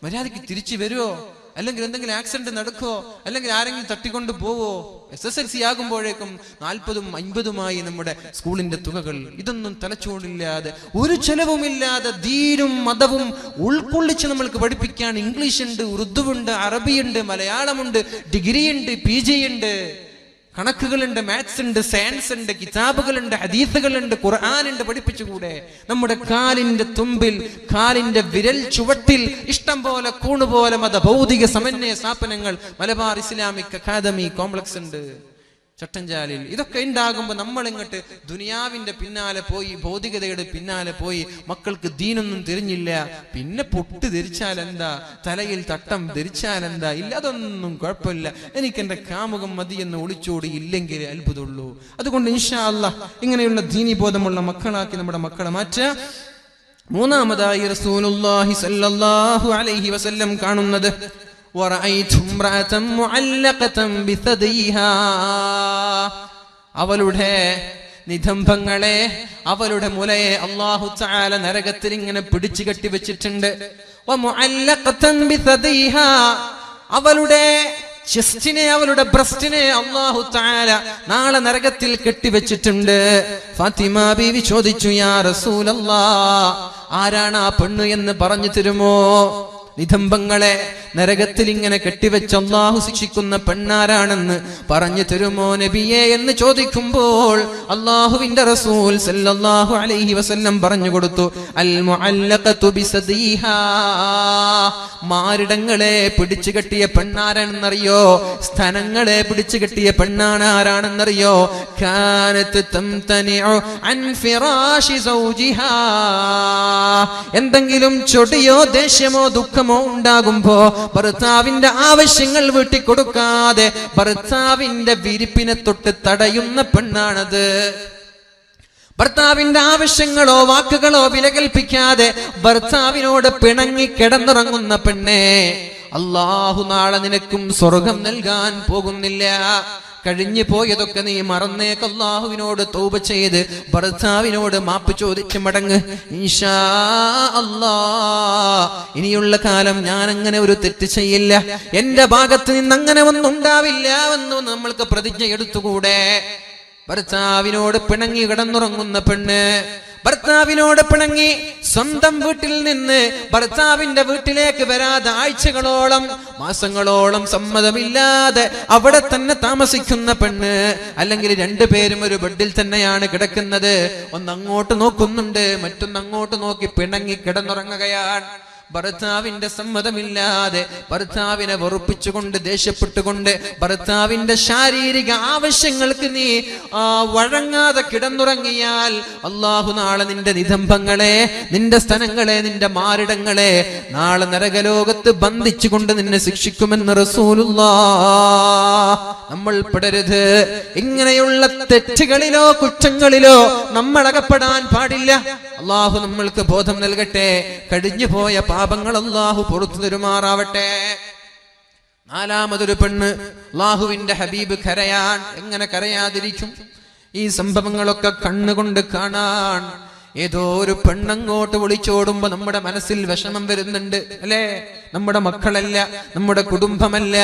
S1: മര്യാദയ്ക്ക് തിരിച്ചു വരുമോ? അല്ലെങ്കിൽ എന്തെങ്കിലും ആക്സിഡന്റ് നടക്കുമോ? അല്ലെങ്കിൽ ആരെങ്കിലും തട്ടിക്കൊണ്ട് പോവോ? SSLC ആകുമ്പോഴേക്കും 40ഉം 50ഉമായി നമ്മുടെ സ്കൂളിന്റെ തുകകൾ. ഇതൊന്നും തലച്ചോടില്ലാതെ, ഒരു ചെലവുമില്ലാതെ ദീനും മതവും ഉൾക്കൊള്ളിച്ച് നമ്മൾക്ക് പഠിപ്പിക്കാൻ ഇംഗ്ലീഷ് ഉണ്ട്, ഉറുദു ഉണ്ട്, അറബിയുണ്ട്, മലയാളമുണ്ട്, ഡിഗ്രി ഉണ്ട്, PG ഉണ്ട്, കണക്കുകളുണ്ട്, മാത്സ് ഉണ്ട്, സയൻസ് ഉണ്ട്, കിതാബുകളുണ്ട്, ഹദീസുകളുണ്ട്, ഖുർആനുണ്ട്. പഠിപ്പിച്ചുകൂടെ? നമ്മുടെ കാലിന്റെ തുമ്പിൽ, കാലിന്റെ വിരൽ ചുവട്ടിൽ ഇഷ്ടം പോലെ കൂണുപോലെ മത ഭൗതിക സമന്വയ സ്ഥാപനങ്ങൾ മലബാർ ഇസ്ലാമിക് അക്കാദമി കോംപ്ലക്സ് ഉണ്ട് ചട്ടഞ്ചാലിൽ. ഇതൊക്കെ ഉണ്ടാകുമ്പോൾ നമ്മൾ ഇങ്ങോട്ട് ദുനിയാവിന്റെ പിന്നാലെ പോയി, ഭൗതികതയുടെ പിന്നാലെ പോയി, മക്കൾക്ക് ദീനൊന്നും തിരിഞ്ഞില്ല. പിന്നെ പൊട്ട് ധരിച്ചാൽ എന്താ, തലയിൽ തട്ടം ധരിച്ചാൽ എന്താ? ഇല്ല, അതൊന്നും കുഴപ്പമില്ല, എനിക്ക് എന്റെ കാമുകം മതി എന്ന് ഒളിച്ചോടി ഇല്ലെങ്കിൽ അത്ഭുതമുള്ളൂ. അതുകൊണ്ട് ഇൻഷാ അല്ലാഹ് ഇങ്ങനെയുള്ള ദീനി ബോധമുള്ള മക്കളാക്കി നമ്മുടെ മക്കളെ മാറ്റുക. മൂന്നാമതായി റസൂലുള്ളാഹി സ്വല്ലല്ലാഹു അലൈഹി വസല്ലം കാണുന്നത് അവളുടെ നിതംബങ്ങളെ, അവളുടെ മുലയെ അല്ലാഹു തആല നരകത്തിൽ ഇങ്ങനെ പിടിച്ചു കെട്ടി വെച്ചിട്ടുണ്ട്. അവളുടെ ചെസ്റ്റിനെ, അവളുടെ ബ്രസ്റ്റിനെ അല്ലാഹു തആല നാളെ നരകത്തിൽ കെട്ടിവെച്ചിട്ടുണ്ട്. ഫാത്തിമ ബീവി ചോദിച്ചു, യാ റസൂലല്ലാഹ്, ആരാണ് ആ പെണ്ണ് എന്ന് പറഞ്ഞു തരുമോ? നിതംബങ്ങളെ നരകത്തിൽ ഇങ്ങനെ കെട്ടിവെച്ച് അള്ളാഹു ശിക്ഷിക്കുന്ന പെണ്ണാരാണെന്ന് പറഞ്ഞു തരുമോ നബിയെ എന്ന് ചോദിക്കുമ്പോൾ അള്ളാഹുവിന്റെ റസൂൽ സല്ലല്ലാഹു അലൈഹി വസല്ലം പറഞ്ഞു കൊടുത്തു, അൽ മുഅല്ലഖതു ബിസദീഹാ, മാറിടങ്ങളെ പിടിച്ചു കെട്ടിയ പെണ്ണാരാണെന്നറിയോ? സ്തനങ്ങളെ പിടിച്ചു കെട്ടിയ പെണ്ണാണ് ആരാണെന്നറിയോ? കാനത്ത് തംതനിഉ അൻ ഫിറാശി സൗജിഹാ, എന്തെങ്കിലും ചൊടിയോ ദേഷ്യമോ ദുഃഖമോ ഉണ്ടാകുമ്പോ ഭർത്താവിന്റെ ആവശ്യങ്ങൾ വീട്ടിക്കൊടുക്കാതെ ഭർത്താവിന്റെ വിരിപ്പിനെ തൊട്ട് തടയുന്ന പെണ്ണാണത്. ഭർത്താവിന്റെ ആവശ്യങ്ങളോ വാക്കുകളോ വിലകൽപ്പിക്കാതെ ഭർത്താവിനോട് പിണങ്ങി കിടന്നുറങ്ങുന്ന പെണ്ണെ, അല്ലാഹു നാളെ നിനക്കും സ്വർഗം നൽകാൻ പോകുന്നില്ല. കഴിഞ്ഞു പോയതൊക്കെ നീ മറന്നേക്ക്. അല്ലാഹുവിനോട് തൗബ ചെയ്ത് ഭർത്താവിനോട് മാപ്പ് ചോദിച്ച് മടങ്ങ്. ഇൻഷാ അല്ലാഹ് ഇനിയുള്ള കാലം ഞാൻ അങ്ങനെ ഒരു തെറ്റ് ചെയ്യില്ല, എന്റെ ഭാഗത്ത് നിന്ന് അങ്ങനെ ഒന്നും ഉണ്ടാവില്ല എന്ന് നമ്മൾക്ക് പ്രതിജ്ഞ എടുത്തുകൂടെ? ഭർത്താവിനോട് പിണങ്ങി കിടന്നുറങ്ങുന്ന പെണ്ണ്, ഭർത്താവിനോട് പിണങ്ങി സ്വന്തം വീട്ടിൽ നിന്ന് ഭർത്താവിന്റെ വീട്ടിലേക്ക് വരാതെ ആഴ്ചകളോളം മാസങ്ങളോളം സമ്മതമില്ലാതെ അവിടെ തന്നെ താമസിക്കുന്ന പെണ്ണ്, അല്ലെങ്കിൽ രണ്ടുപേരും ഒരു ബെഡിൽ തന്നെയാണ് കിടക്കുന്നത്, ഒന്നങ്ങോട്ട് നോക്കുന്നുണ്ട് മറ്റൊന്നങ്ങോട്ട് നോക്കി പിണങ്ങി കിടന്നുറങ്ങുകയാണ്. ഭർത്താവിന്റെ സമ്മതമില്ലാതെ ഭർത്താവിനെ വെറുപ്പിച്ചുകൊണ്ട് ദേഷ്യപ്പെട്ടുകൊണ്ട് ഭർത്താവിന്റെ ശാരീരിക ആവശ്യങ്ങൾക്ക് നീ വഴങ്ങാതെ കിടന്നുറങ്ങിയാൽ അല്ലാഹു നാളെ നിന്റെ നിതംബങ്ങളെ, നിന്റെ സ്തനങ്ങളെ, നിന്റെ മാറിടങ്ങളെ നാളെ നരകലോകത്ത് ബന്ധിച്ചുകൊണ്ട് നിന്നെ ശിക്ഷിക്കുമെന്ന് റസൂലുള്ളാഹ്. നമ്മൾ പെടരുത്, ഇങ്ങനെയുള്ള തെറ്റുകളിലോ കുറ്റങ്ങളിലോ നമ്മൾ അകപ്പെടാൻ പാടില്ല. അല്ലാഹു നമ്മൾക്ക് ബോധം നൽകട്ടെ. കഴിഞ്ഞു പോയ പാപങ്ങൾ അല്ലാഹു പുറത്തു തരുമാറാവട്ടെ. നാലാമതൊരു പെണ്ണ്, അല്ലാഹുവിന്റെ ഹബീബ് കരയാൻ, എങ്ങനെ കരയാതിരിക്കും? ഈ സംഭവങ്ങളൊക്കെ കണ്ണുകൊണ്ട് കാണാൻ. ഏതോ ഒരു പെണ്ണങ്ങോട്ട് വിളിച്ചോടുമ്പോ നമ്മുടെ മനസ്സിൽ വിഷമം വരുന്നുണ്ട്, അല്ലേ? നമ്മുടെ മക്കളല്ല, നമ്മുടെ കുടുംബമല്ല,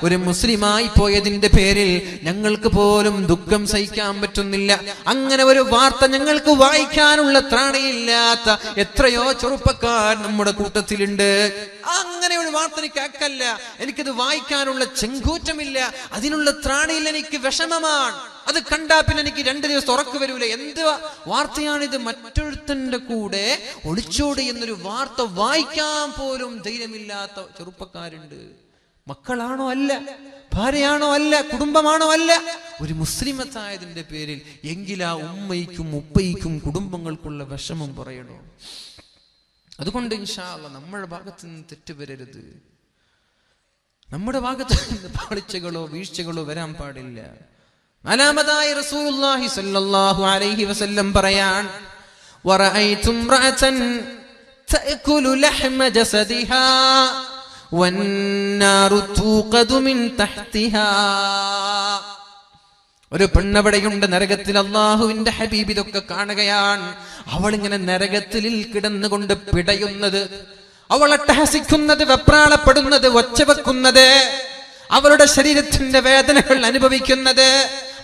S1: ഒരു മുസ്ലിമായി പോയതിന്റെ പേരിൽ ഞങ്ങൾക്ക് പോലും ദുഃഖം സഹിക്കാൻ പറ്റുന്നില്ല. അങ്ങനെ ഒരു വാർത്ത ഞങ്ങൾക്ക് വായിക്കാനുള്ള ത്രാണിയില്ലാത്ത എത്രയോ ചെറുപ്പക്കാർ നമ്മുടെ കൂട്ടത്തിലുണ്ട്. അങ്ങനെ ഒരു വാർത്ത എനിക്ക് അക്കല്ല, എനിക്കത് വായിക്കാനുള്ള ചെങ്കൂറ്റമില്ല, അതിനുള്ള ത്രാണിയിൽ എനിക്ക് വിഷമമാണ്. അത് കണ്ടാ പിന്നെ എനിക്ക് 2 ദിവസം ഉറക്ക് വരൂല. എന്ത് വാർത്തയാണിത്? മറ്റൊരുത്തന്റെ കൂടെ ഒളിച്ചോടി എന്നൊരു വാർത്ത വായിക്കാൻ പോലും ധൈര്യമില്ലാത്ത ചെറുപ്പക്കാരുണ്ട്. മക്കളാണോ അല്ല, ഭാര്യയാണോ അല്ല, കുടുംബമാണോ അല്ല, ഒരു മുസ്ലിമത്തായതിന്റെ പേരിൽ എങ്കിലാ ഉമ്മയ്ക്കും ഉപ്പയ്ക്കും കുടുംബങ്ങൾക്കുള്ള വിഷമം പറയണോ? അതുകൊണ്ട് ഇൻഷാ അല്ലാഹ് നമ്മുടെ ഭാഗത്ത് നിന്ന് തെറ്റ് വരരുത്. നമ്മുടെ ഭാഗത്ത് നിന്ന് പാളിച്ചകളോ വീഴ്ചകളോ വരാൻ പാടില്ല. നാലാമതായി റസൂലുള്ളാഹി സ്വല്ലല്ലാഹു അലൈഹി വസല്ലം പറയാൻ, വറഅയ്തു ഇംറഅതൻ തഅകുലു ലഹ്മ ജസദിഹാ വന്നാറു തൂഖദു മിൻ തഹ്തിഹാ. ഒരു പെണ്ണവിടെയുണ്ട് നരകത്തിൽ. അല്ലാഹുവിന്റെ ഹബീബ് ഇതൊക്കെ കാണുകയാണ്. അവൾ ഇങ്ങനെ നരകത്തിൽ കിടന്നുകൊണ്ട് പിടയുന്നത്, അവൾ അട്ടഹസിക്കുന്നത്, വെപ്രാളപ്പെടുന്നത്, ഒച്ചവെക്കുന്നത്, അവളുടെ ശരീരത്തിന്റെ വേദനകൾ അനുഭവിക്കുന്നത്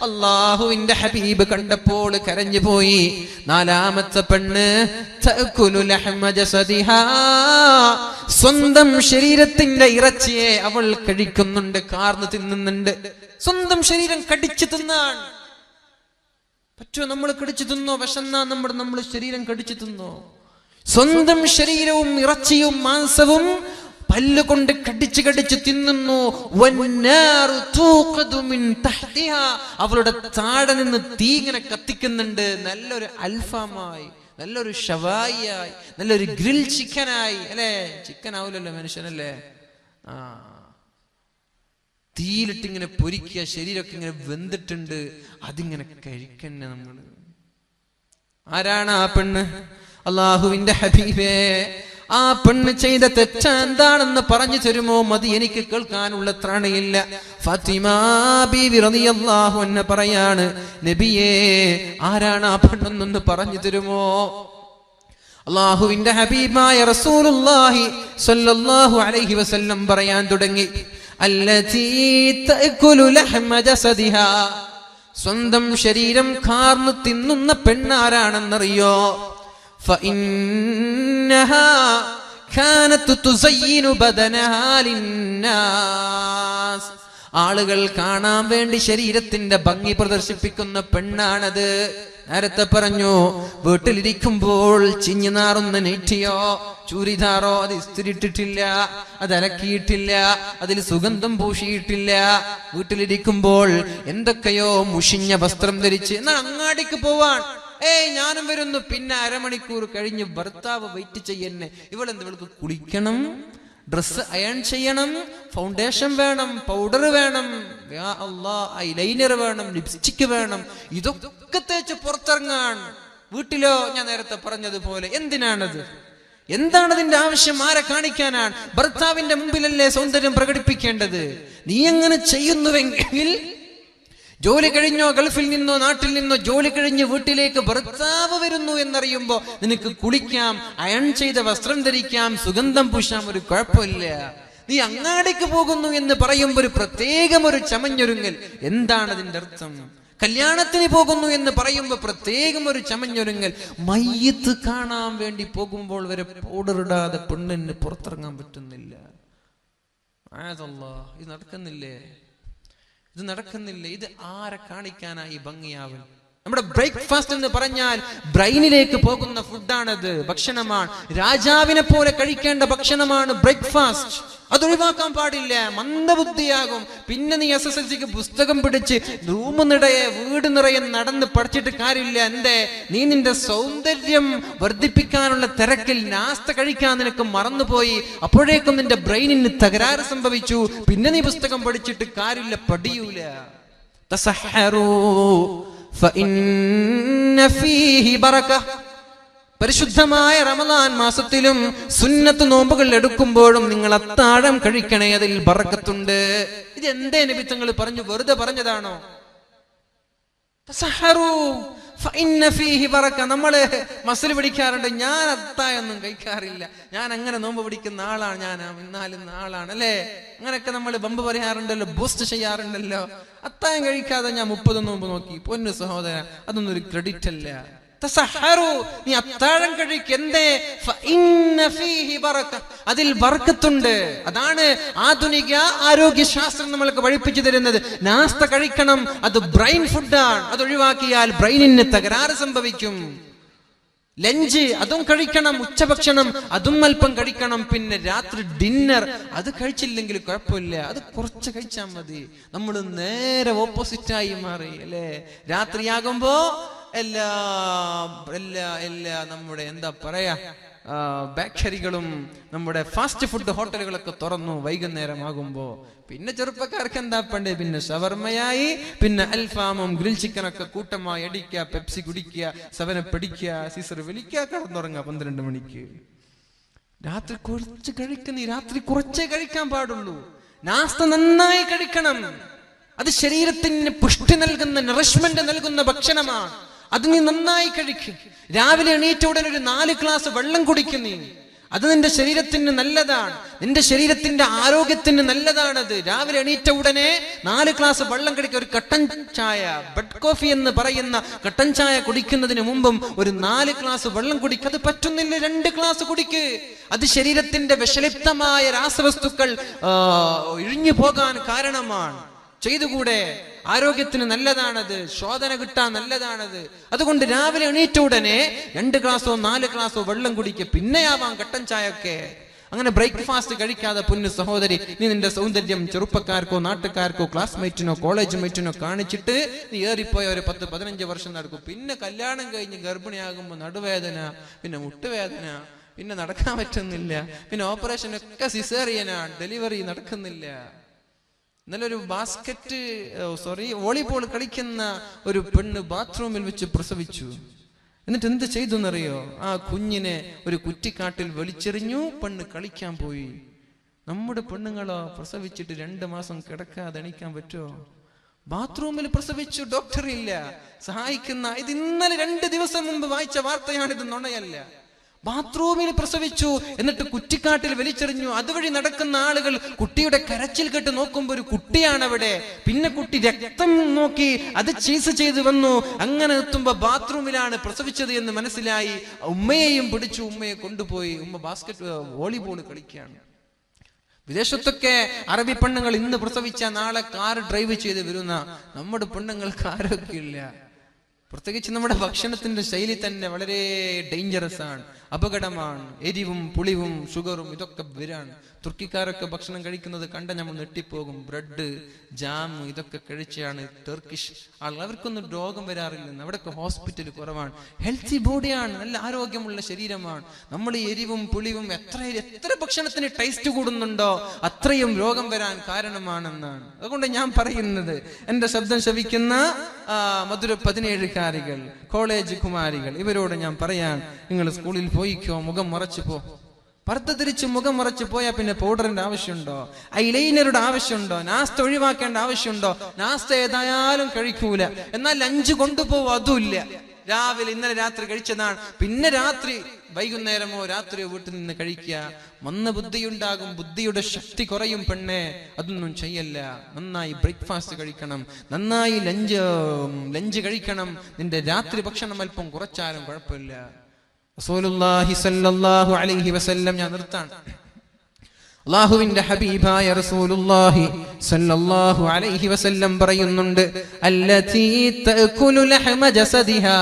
S1: അല്ലാഹുവിന്റെ ഹബീബ് കണ്ടപ്പോൾ കരഞ്ഞുപോയി. നാലാമത്തെ പെണ്ണ് തഅകുലു ലഹ്മ ജസദിഹാ, സ്വന്തം ശരീരത്തിന്റെ ഇറച്ചിയെ അവൾ കഴിക്കുന്നുണ്ട്, കാർന്ന് തിന്നുന്നുണ്ട്. സ്വന്തം ശരീരം കടിച്ചു തിന്നാൻ പറ്റുമോ? നമ്മൾ കടിച്ചു തിന്നോ? വിശന്നാ നമ്മൾ ശരീരം കടിച്ചു തിന്നോ? സ്വന്തം ശരീരവും ഇറച്ചിയും മാംസവും പല്ലുകൊണ്ട് കടിച്ച് കടിച്ച് തിന്നുന്നു. അവളുടെ താഴെ നിന്ന് തീ ഇങ്ങനെ കത്തിക്കുന്നുണ്ട്. നല്ലൊരു അൽഫാമായി, നല്ലൊരു ഷവായിയായി, നല്ലൊരു ഗ്രിൽ ചിക്കനായി, അല്ലേ? ചിക്കൻ ആവില്ലല്ലോ മനുഷ്യനല്ലേ? തീയിലിട്ടിങ്ങനെ പൊരിക്കുക, ശരീരമൊക്കെ ഇങ്ങനെ വെന്തിട്ടുണ്ട്, അതിങ്ങനെ കഴിക്കന്നെ നമ്മൾ. ആരാണ് ആ പെണ്ണ്? അല്ലാഹുവിന്റെ ഹബീബേ, ആ പെണ്ണ് ചെയ്ത തെറ്റ എന്താണെന്ന് പറഞ്ഞു തരുമോ? മതി, എനിക്ക് കേൾക്കാനുള്ള ത്രാണിയില്ല. ഫാത്തിമ ബീവി റളിയല്ലാഹു അൻഹ പറയാണ്, നബിയേ, ആരാണ് ആ പെണ്ണെന്നൊന്ന് പറഞ്ഞു തരുമോ? അല്ലാഹുവിന്റെ ഹബീബായ റസൂലുള്ളാഹി സ്വല്ലല്ലാഹു അലൈഹി വസല്ലം പറയാൻ തുടങ്ങി, അല്ലതീ തഅകുലു ലഹ്മ ജസദിഹാ, സ്വന്തം ശരീരം കാർന്ന് തിന്നുന്ന പെണ്ണാരാണെന്നറിയോ? فإنها കാനത് തുസയ്യിനു ബദനഹാ ലിന്നാസ്. ആളുകൾ കാണാൻ വേണ്ടി ശരീരത്തിന്റെ ഭംഗി പ്രദർശിപ്പിക്കുന്ന പെണ്ണാണത്. നേരത്തെ പറഞ്ഞു, വീട്ടിലിരിക്കുമ്പോൾ ചിഞ്ഞു നാറുന്ന നെറ്റിയോ ചൂരിദാറോ അത് ഇസ്തിരിട്ടിട്ടില്ല, അത് അലക്കിയിട്ടില്ല, അതിൽ സുഗന്ധം പൂശിയിട്ടില്ല. വീട്ടിലിരിക്കുമ്പോൾ എന്തൊക്കെയോ മുഷിഞ്ഞ വസ്ത്രം ധരിച്ച് എന്നാൽ അങ്ങാടിക്ക് പോവാൻ ഞാനും വരുന്നു. പിന്നെ അരമണിക്കൂർ കഴിഞ്ഞ് ഭർത്താവ് വെയിറ്റ് ചെയ്യുന്നേ. ഇവൾക്ക് കുളിക്കണം, ഡ്രസ് അയൺ ചെയ്യണം, ഫൗണ്ടേഷൻ വേണം, പൗഡർ വേണം, യാ അല്ലാഹ് ഐലൈനർ വേണം, ലിപ്സ്റ്റിക് വേണം. ഇതൊക്കെ തേച്ച് പുറത്തിറങ്ങാൻ. വീട്ടിലോ ഞാൻ നേരത്തെ പറഞ്ഞതുപോലെ എന്തിനാണത്? എന്താണതിന്റെ ആവശ്യം? ആരെ കാണിക്കാനാണ്? ഭർത്താവിന്റെ മുമ്പിലല്ലേ സൗന്ദര്യം പ്രകടിപ്പിക്കേണ്ടത്. നീ അങ്ങനെ ചെയ്യുന്നുവെങ്കിൽ ജോലി കഴിഞ്ഞോ, ഗൾഫിൽ നിന്നോ നാട്ടിൽ നിന്നോ ജോലി കഴിഞ്ഞ് വീട്ടിലേക്ക് ഭർത്താവ് വരുന്നു എന്നറിയുമ്പോ നിനക്ക് കുളിക്കാം, അയൺ ചെയ്ത വസ്ത്രം ധരിക്കാം, സുഗന്ധം പൂശാം, ഒരു കുഴപ്പമില്ല. നീ അങ്ങാടിക്ക് പോകുന്നു എന്ന് പറയുമ്പോ ഒരു പ്രത്യേകം ഒരു ചമഞ്ഞൊരുങ്ങൽ. എന്താണ് അതിന്റെ അർത്ഥം? കല്യാണത്തിന് പോകുന്നു എന്ന് പറയുമ്പോ പ്രത്യേകം ഒരു ചമഞ്ഞൊരുങ്ങൽ. മയ്യത്ത് കാണാൻ വേണ്ടി പോകുമ്പോൾ വരെ പൗഡർ ഇടാതെ പെണ്ണിന് പുറത്തിറങ്ങാൻ പറ്റുന്നില്ല. ഇത് നടക്കുന്നില്ലേ? ഇത് നടക്കുന്നില്ല. ഇത് ആരെ കാണിക്കാനായി ഭംഗിയാവൽ? നമ്മുടെ ബ്രേക്ക്ഫാസ്റ്റ് എന്ന് പറഞ്ഞാൽ ബ്രെയിനിലേക്ക് പോകുന്ന ഫുഡാണത്, ഭക്ഷണമാണ്. രാജാവിനെ പോലെ കഴിക്കേണ്ട ഭക്ഷണമാണ് ബ്രേക്ക്ഫാസ്റ്റ്. അതൊഴിവാക്കാൻ പാടില്ല. മന്ദബുദ്ധിയാകും. പിന്നെ നീ SSLCക്ക് പുസ്തകം പിടിച്ച് റൂം നിറയെ വീട് നിറയെ നടന്ന് പഠിച്ചിട്ട് കാര്യമില്ല. എന്തേ? നീ നിന്റെ സൗന്ദര്യം വർദ്ധിപ്പിക്കാനുള്ള തിരക്കിൽ നാസ്ത കഴിക്കാൻ നിനക്ക് മറന്നുപോയി. അപ്പോഴേക്കും നിന്റെ ബ്രെയിനിന് തകരാറ് സംഭവിച്ചു. പിന്നെ നീ പുസ്തകം പഠിച്ചിട്ട് കാര്യമില്ല, പഠിയൂല. തസഹറൂ ഫഇന്ന ഫീഹി ബറക. പരിശുദ്ധമായ റമദാൻ മാസത്തിലും സുന്നത്ത് നോമ്പുകൾ എടുക്കുമ്പോഴും നിങ്ങൾ അത്താഴം കഴിക്കണേ, അതിൽ ബറക്കത്തുണ്ട്. ഇത് എന്തേ നബി തങ്ങൾ പറഞ്ഞു? വെറുതെ പറഞ്ഞതാണോ? തസഹറൂ ഫഇന്ന ഫീഹി ബറക. നമ്മള് മസ്ല് പിടിക്കാറുണ്ട്. ഞാൻ അത്താഴൊന്നും കഴിക്കാറില്ല, ഞാൻ അങ്ങനെ നോമ്പ് പിടിക്കുന്ന ആളാണ്, ഞാൻ ഇന്നാലുന്ന ആളാണ് അല്ലേ? അങ്ങനെയൊക്കെ നമ്മൾ ബമ്പ് പറയാറുണ്ടല്ലോ, ബൂസ്റ്റ് ചെയ്യാറുണ്ടല്ലോ. അത്താഴം കഴിക്കാതെ ഞാൻ 30 നോമ്പ് നോക്കി. പൊന്നു സഹോദരൻ, അതൊന്നും ഒരു ക്രെഡിറ്റ് അല്ല. തസഹറു, നീ അത്താഴം കഴിക്കെന്തേ? ഫഇന്ന ഫീഹി ബറക, അതിൽ ബർക്കത്തുണ്ട്. അതാണ് ആധുനിക ആരോഗ്യശാസ്ത്രം നമ്മൾക്ക് പഠിപ്പിച്ചു തരുന്നത്. നാസ്ത കഴിക്കണം, അത് ബ്രെയിൻ ഫുഡാണ്. അത് ഒഴിവാക്കിയാൽ ബ്രെയിനിന് തകരാറ് സംഭവിക്കും. ലഞ്ച് അതും കഴിക്കണം, ഉച്ചഭക്ഷണം അതും അല്പം കഴിക്കണം. പിന്നെ രാത്രി ഡിന്നർ അത് കഴിച്ചില്ലെങ്കിൽ കുഴപ്പമില്ല, അത് കുറച്ച് കഴിച്ചാൽ മതി. നമ്മൾ നേരെ ഓപ്പോസിറ്റായി മാറി അല്ലേ? രാത്രിയാകുമ്പോ എല്ലാ നമ്മുടെ എന്താ പറയാ ബേക്കറികളും നമ്മുടെ ഫാസ്റ്റ് ഫുഡ് ഹോട്ടലുകളൊക്കെ തുറന്നു വൈകുന്നേരമാകുമ്പോ. പിന്നെ ചെറുപ്പക്കാർക്ക് എന്താ പണ്ടേ? പിന്നെ ഷവർമയായി, പിന്നെ അൽഫാമും ഗ്രിൽ ചിക്കനൊക്കെ കൂട്ടമായി അടിക്കുക, പെപ്സി കുടിക്കുക, സെവനപ്പ് അടിക്കുക, സീസർ വലിക്കുക, കടന്നുറങ്ങുക 12 മണിക്ക്. രാത്രി കുറച്ച് കഴിക്കുന്ന, രാത്രി കുറച്ചേ കഴിക്കാൻ പാടുള്ളൂ. നാസ്ത നന്നായി കഴിക്കണം. അത് ശരീരത്തിന് പുഷ്ടി നൽകുന്ന, നറിഷ്മെന്റ് നൽകുന്ന ഭക്ഷണമാണ്. അത് നീ നന്നായി കഴിക്കും. രാവിലെ എണീറ്റ ഉടനെ ഒരു 4 ഗ്ലാസ് വെള്ളം കുടിക്കുന്നീ, അത് നിന്റെ ശരീരത്തിന് നല്ലതാണ്, നിന്റെ ശരീരത്തിന്റെ ആരോഗ്യത്തിന് നല്ലതാണത്. രാവിലെ എണീറ്റ ഉടനെ 4 ഗ്ലാസ് വെള്ളം കുടിക്കുക. ഒരു കട്ടൻ ചായ, ബെഡ് കോഫി എന്ന് പറയുന്ന കട്ടൻ ചായ കുടിക്കുന്നതിന് മുമ്പും ഒരു 4 ഗ്ലാസ് വെള്ളം കുടിക്കുക. അത് പറ്റുന്നില്ല, 2 ഗ്ലാസ് കുടിക്ക്. അത് ശരീരത്തിന്റെ വിഷലിപ്തമായ രാസവസ്തുക്കൾ ഇഴിഞ്ഞു പോകാൻ കാരണമാണ്. ചെയ്തുകൂടെ? ആരോഗ്യത്തിന് നല്ലതാണത്, ശോധന കിട്ടാൻ നല്ലതാണത്. അതുകൊണ്ട് രാവിലെ എണീറ്റ ഉടനെ 2 ഗ്ലാസോ 4 ഗ്ലാസോ വെള്ളം കുടിക്കുക. പിന്നെയാവാം കട്ടൻ ചായൊക്കെ. അങ്ങനെ ബ്രേക്ക്ഫാസ്റ്റ് കഴിക്കാതെ പൊന്നു സഹോദരി, നീ നിന്റെ സൗന്ദര്യം ചെറുപ്പക്കാർക്കോ നാട്ടുകാർക്കോ ക്ലാസ്മേറ്റിനോ കോളേജ് മേറ്റിനോ കാണിച്ചിട്ട് നീ ഏറിപ്പോയ ഒരു 10-15 വർഷം നടക്കും. പിന്നെ കല്യാണം കഴിഞ്ഞ് ഗർഭിണിയാകുമ്പോൾ നടുവേദന, പിന്നെ മുട്ടുവേദന, പിന്നെ നടക്കാൻ പറ്റുന്നില്ല, പിന്നെ ഓപ്പറേഷൻ ഒക്കെ സിസേറിയനാണ്, ഡെലിവറി നടക്കുന്നില്ല. ഇന്നലെ ഒരു വോളിബോൾ കളിക്കുന്ന ഒരു പെണ്ണ് ബാത്റൂമിൽ വെച്ച് പ്രസവിച്ചു. എന്നിട്ട് എന്ത് ചെയ്തു എന്നറിയോ? ആ കുഞ്ഞിനെ ഒരു കുറ്റിക്കാട്ടിൽ വലിച്ചെറിഞ്ഞു, പെണ്ണ് കളിക്കാൻ പോയി. നമ്മുടെ പെണ്ണുങ്ങളോ പ്രസവിച്ചിട്ട് 2 മാസം കിടക്കാതെ എണീക്കാൻ പറ്റുമോ? ബാത്റൂമിൽ പ്രസവിച്ചു, ഡോക്ടർ ഇല്ല സഹായിക്കുന്ന. ഇത് ഇന്നലെ 2 ദിവസം മുമ്പ് വായിച്ച വാർത്തയാണ്, ഇത് നുണയല്ല. ബാത്റൂമിൽ പ്രസവിച്ചു, എന്നിട്ട് കുറ്റിക്കാട്ടിൽ വലിച്ചെറിഞ്ഞു. അതുവഴി നടക്കുന്ന ആളുകൾ കുട്ടിയുടെ കരച്ചിൽ കേട്ട് നോക്കുമ്പോൾ ഒരു കുട്ടിയാണ് അവിടെ. പിന്നെ കുട്ടി രക്തം നോക്കി അത് ചീസ് ചെയ്ത് വന്നു. അങ്ങനെ എത്തുമ്പോ ബാത്റൂമിലാണ് പ്രസവിച്ചത് എന്ന് മനസ്സിലായി. ഉമ്മയെയും പിടിച്ചു, ഉമ്മയെ കൊണ്ടുപോയി. ഉമ്മ വോളിബോൾ കളിക്കുകയാണ്. വിദേശത്തൊക്കെ അറബി പെണ്ണുങ്ങൾ ഇന്ന് പ്രസവിച്ച നാളെ കാർ ഡ്രൈവ് ചെയ്ത് വരുന്ന നമ്മുടെ പെണ്ണുങ്ങൾക്ക് ആരോഗ്യമില്ല. പ്രത്യേകിച്ച് നമ്മുടെ ഭക്ഷണത്തിന്റെ ശൈലി തന്നെ വളരെ ഡേഞ്ചറസ് ആണ്, അപകടമാണ്. എരിവും പുളിവും ഷുഗറും ഇതൊക്കെ വരാണ്. തുർക്കിക്കാരൊക്കെ ഭക്ഷണം കഴിക്കുന്നത് കണ്ട നമ്മൾ നെട്ടിപ്പോകും. ബ്രെഡ്, ജാം ഇതൊക്കെ കഴിച്ചാണ് ടർക്കിഷ് ആളുകൾ. അവർക്കൊന്നും രോഗം വരാറില്ലെന്ന്. അവിടെയൊക്കെ ഹോസ്പിറ്റൽ കുറവാണ്. ഹെൽത്തി ബോഡിയാണ്, നല്ല ആരോഗ്യമുള്ള ശരീരമാണ്. നമ്മൾ ഈ എരിവും പുളിവും എത്ര ഭക്ഷണത്തിന് ടേസ്റ്റ് കൂടുന്നുണ്ടോ അത്രയും രോഗം വരാൻ കാരണമാണെന്നാണ്. അതുകൊണ്ട് ഞാൻ പറയുന്നത്, എന്റെ ശബ്ദം ശ്രവിക്കുന്ന മധുര 17കാരികൾ, കോളേജ് കുമാരികൾ, ഇവരോട് ഞാൻ പറയാൻ, നിങ്ങൾ സ്കൂളിൽ പോയിക്കോ, മുഖം മറച്ചു പോ. പർദ്ദ ധരിച്ച് മുഖം മറച്ചു പോയാൽ പിന്നെ പൗഡറിന്റെ ആവശ്യമുണ്ടോ? ഐലൈനറുടെ ആവശ്യമുണ്ടോ? നാസ്ത ഒഴിവാക്കേണ്ട ആവശ്യമുണ്ടോ? നാസ്ത ഏതായാലും കഴിക്കൂല, എന്നാൽ ലഞ്ച് കൊണ്ടുപോകും, അതുമില്ല. രാവിലെ ഇന്നലെ രാത്രി കഴിച്ചതാണ്, പിന്നെ വൈകുന്നേരമോ രാത്രിയോ വീട്ടിൽ നിന്ന് കഴിക്കുക. മന്ദബുദ്ധിയുണ്ടാകും, ബുദ്ധിയുടെ ശക്തി കുറയും പെണ്ണെ. അതൊന്നും ചെയ്യല്ല. നന്നായി ബ്രേക്ക്ഫാസ്റ്റ് കഴിക്കണം, നന്നായി ലഞ്ച് കഴിക്കണം. നിന്റെ രാത്രി ഭക്ഷണം അല്പം കുറച്ചാലും കുഴപ്പമില്ല. റസൂലുള്ളാഹി സ്വല്ലല്ലാഹു അലൈഹി വസല്ലം, ഞാൻ നിർത്താൻ, അല്ലാഹുവിന്റെ ഹബീബായ റസൂലുള്ളാഹി സ്വല്ലല്ലാഹു അലൈഹി വസല്ലം പറയുന്നുണ്ട്, അല്ലതീ തഅകുലു ലഹമ ജസദിഹാ,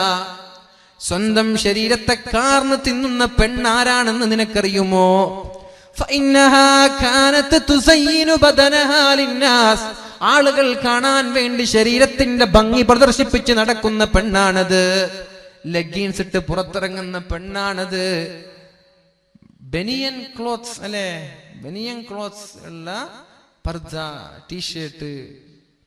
S1: സ്വന്തം ശരീരത്തെ കാർന്ന് തിന്നുന്ന പെണ്ണാരാണെന്ന് നിനക്കറിയുമോ? ഫഇന്നഹാ കാനത് തുസയ്യിനു ബദനഹാ ലിന്നാസ്, ആളുകൾ കാണാൻ വേണ്ടി ശരീരത്തിന്റെ ഭംഗി പ്രദർശിപ്പിച്ച് നടക്കുന്ന പെണ്ണാണത്. ലെഗിൻസ് ഇട്ട് പുറത്തിറങ്ങുന്ന പെണ്ണാണത്. ബനിയൻ ക്ലോത്ത്സ് അല്ലെ, ബനിയൻ ക്ലോത്ത്സ് ഉള്ള പർദ്ദ, ടീഷർട്ട്,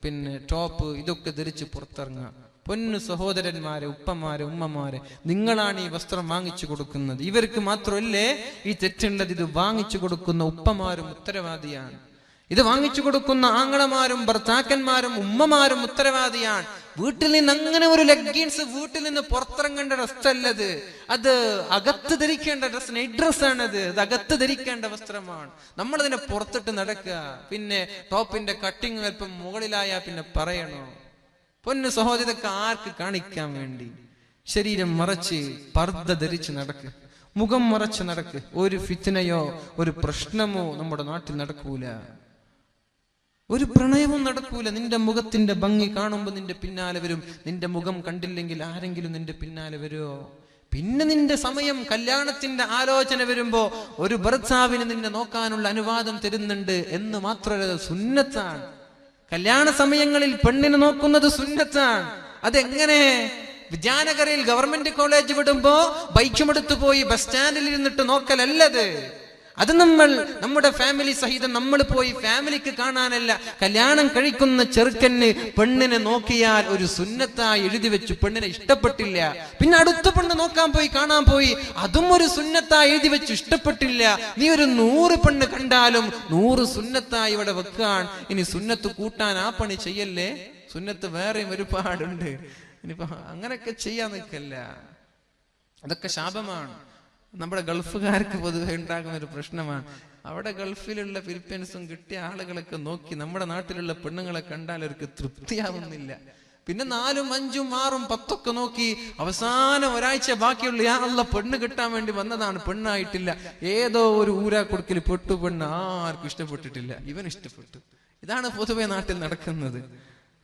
S1: പിന്നെ ടോപ്പ്, ഇതൊക്കെ ധരിച്ച് പുറത്തിറങ്ങുക. പൊന്നു സഹോദരന്മാരെ, ഉപ്പമാരെ, ഉമ്മമാരെ, നിങ്ങളാണ് ഈ വസ്ത്രം വാങ്ങിച്ചു കൊടുക്കുന്നത്. ഇവർക്ക് മാത്രമല്ലേ ഈ തെറ്റുള്ളത്? ഇത് വാങ്ങിച്ചു കൊടുക്കുന്ന ഉപ്പമാരും ഉത്തരവാദിയാണ്. ഇത് വാങ്ങിച്ചു കൊടുക്കുന്ന ആങ്ങളമാരും ഭർത്താക്കന്മാരും ഉമ്മമാരും ഉത്തരവാദിയാണ്. വീട്ടിൽ നിന്ന് അങ്ങനെ ഒരു ലെഗിൻസ് വീട്ടിൽ നിന്ന് പുറത്തിറങ്ങേണ്ട ഡ്രസ്സല്ലത്. അത് അകത്ത് ധരിക്കേണ്ട ഡ്രസ്, നൈറ്റ് ഡ്രസ്സാണത്. അത് അകത്ത് ധരിക്കേണ്ട വസ്ത്രമാണ്. നമ്മളതിനെ പുറത്തിട്ട് നടക്കുക. പിന്നെ ടോപ്പിന്റെ കട്ടിങ് അല്പം മുകളിലായാൽ പിന്നെ പറയണോ? പൊന്നു സഹോദരൊക്കെ ആർക്ക് കാണിക്കാൻ വേണ്ടി? ശരീരം മറച്ച് പർദ്ദ ധരിച്ച് നടക്ക്, മുഖം മറച്ച് നടക്ക്. ഒരു ഫിത്നയോ ഒരു പ്രശ്നമോ നമ്മുടെ നാട്ടിൽ നടക്കൂല, ഒരു പ്രണയവും നടക്കൂല. നിന്റെ മുഖത്തിന്റെ ഭംഗി കാണുമ്പോൾ നിന്റെ പിന്നാലെ വരും. നിന്റെ മുഖം കണ്ടില്ലെങ്കിൽ ആരെങ്കിലും നിന്റെ പിന്നാലെ വരുമോ? പിന്നെ നിന്റെ സമയം, കല്യാണത്തിന്റെ ആലോചന വരുമ്പോ ഒരു ഭർത്താവിന് നിന്നെ നോക്കാനുള്ള അനുവാദം തരുന്നുണ്ട് എന്ന് മാത്രമല്ല, സുന്നത്താണ്. കല്യാണ സമയങ്ങളിൽ പെണ്ണിനെ നോക്കുന്നത് സുന്നത്താണ്. അതെങ്ങനെ? വിദ്യാനഗറിൽ ഗവൺമെന്റ് കോളേജ് വിടുമ്പോ ബൈക്കുമെടുത്തു പോയി ബസ് സ്റ്റാൻഡിൽ ഇരുന്നിട്ട് നോക്കലല്ലത്. അത് നമ്മുടെ ഫാമിലി സഹിതം നമ്മൾ പോയി ഫാമിലിക്ക് കാണാനല്ല. കല്യാണം കഴിക്കുന്ന ചെറുക്കന് പെണ്ണിനെ നോക്കിയാൽ ഒരു സുന്നത്തായി എഴുതി വെച്ചു. പെണ്ണിനെ ഇഷ്ടപ്പെട്ടില്ല, പിന്നെ അടുത്ത പെണ്ണ് നോക്കാൻ പോയി, കാണാൻ പോയി, അതും ഒരു സുന്നത്തായി എഴുതി വെച്ചു. ഇഷ്ടപ്പെട്ടില്ല, നീ ഒരു 100 പെണ്ണ് കണ്ടാലും 100 സുന്നത്തായി ഇവിടെ വെക്കാൻ. ഇനി സുന്നത്ത് കൂട്ടാൻ ആ പണി ചെയ്യല്ലേ. സുന്നത്ത് വേറെയും ഒരുപാടുണ്ട്. ഇനിയിപ്പോ അങ്ങനെയൊക്കെ ചെയ്യാൻ നിൽക്കല്ല, അതൊക്കെ ശാപമാണ്. നമ്മുടെ ഗൾഫുകാർക്ക് പൊതുവെ ഉണ്ടാകുന്ന ഒരു പ്രശ്നമാണ്. അവിടെ ഗൾഫിലുള്ള ഫിലിപ്പീൻസും കിട്ടിയ ആളുകളൊക്കെ നോക്കി നമ്മുടെ നാട്ടിലുള്ള പെണ്ണുങ്ങളെ കണ്ടാൽ അവർക്ക് തൃപ്തിയാവുന്നില്ല. പിന്നെ 4, 5, 6, 10 നോക്കി അവസാനം ഒരാഴ്ച ബാക്കിയുള്ള യാ അല്ലാ പെണ്ണ് കിട്ടാൻ വേണ്ടി വന്നതാണ്, പെണ്ണായിട്ടില്ല. ഏതോ ഒരു ഊരാ കൊടുക്കൽ പെട്ടു, പെണ്ണ് ആർക്കും ഇഷ്ടപ്പെട്ടിട്ടില്ല, ഇവൻ ഇഷ്ടപ്പെട്ടു. ഇതാണ് പൊതുവെ നാട്ടിൽ നടക്കുന്നത്.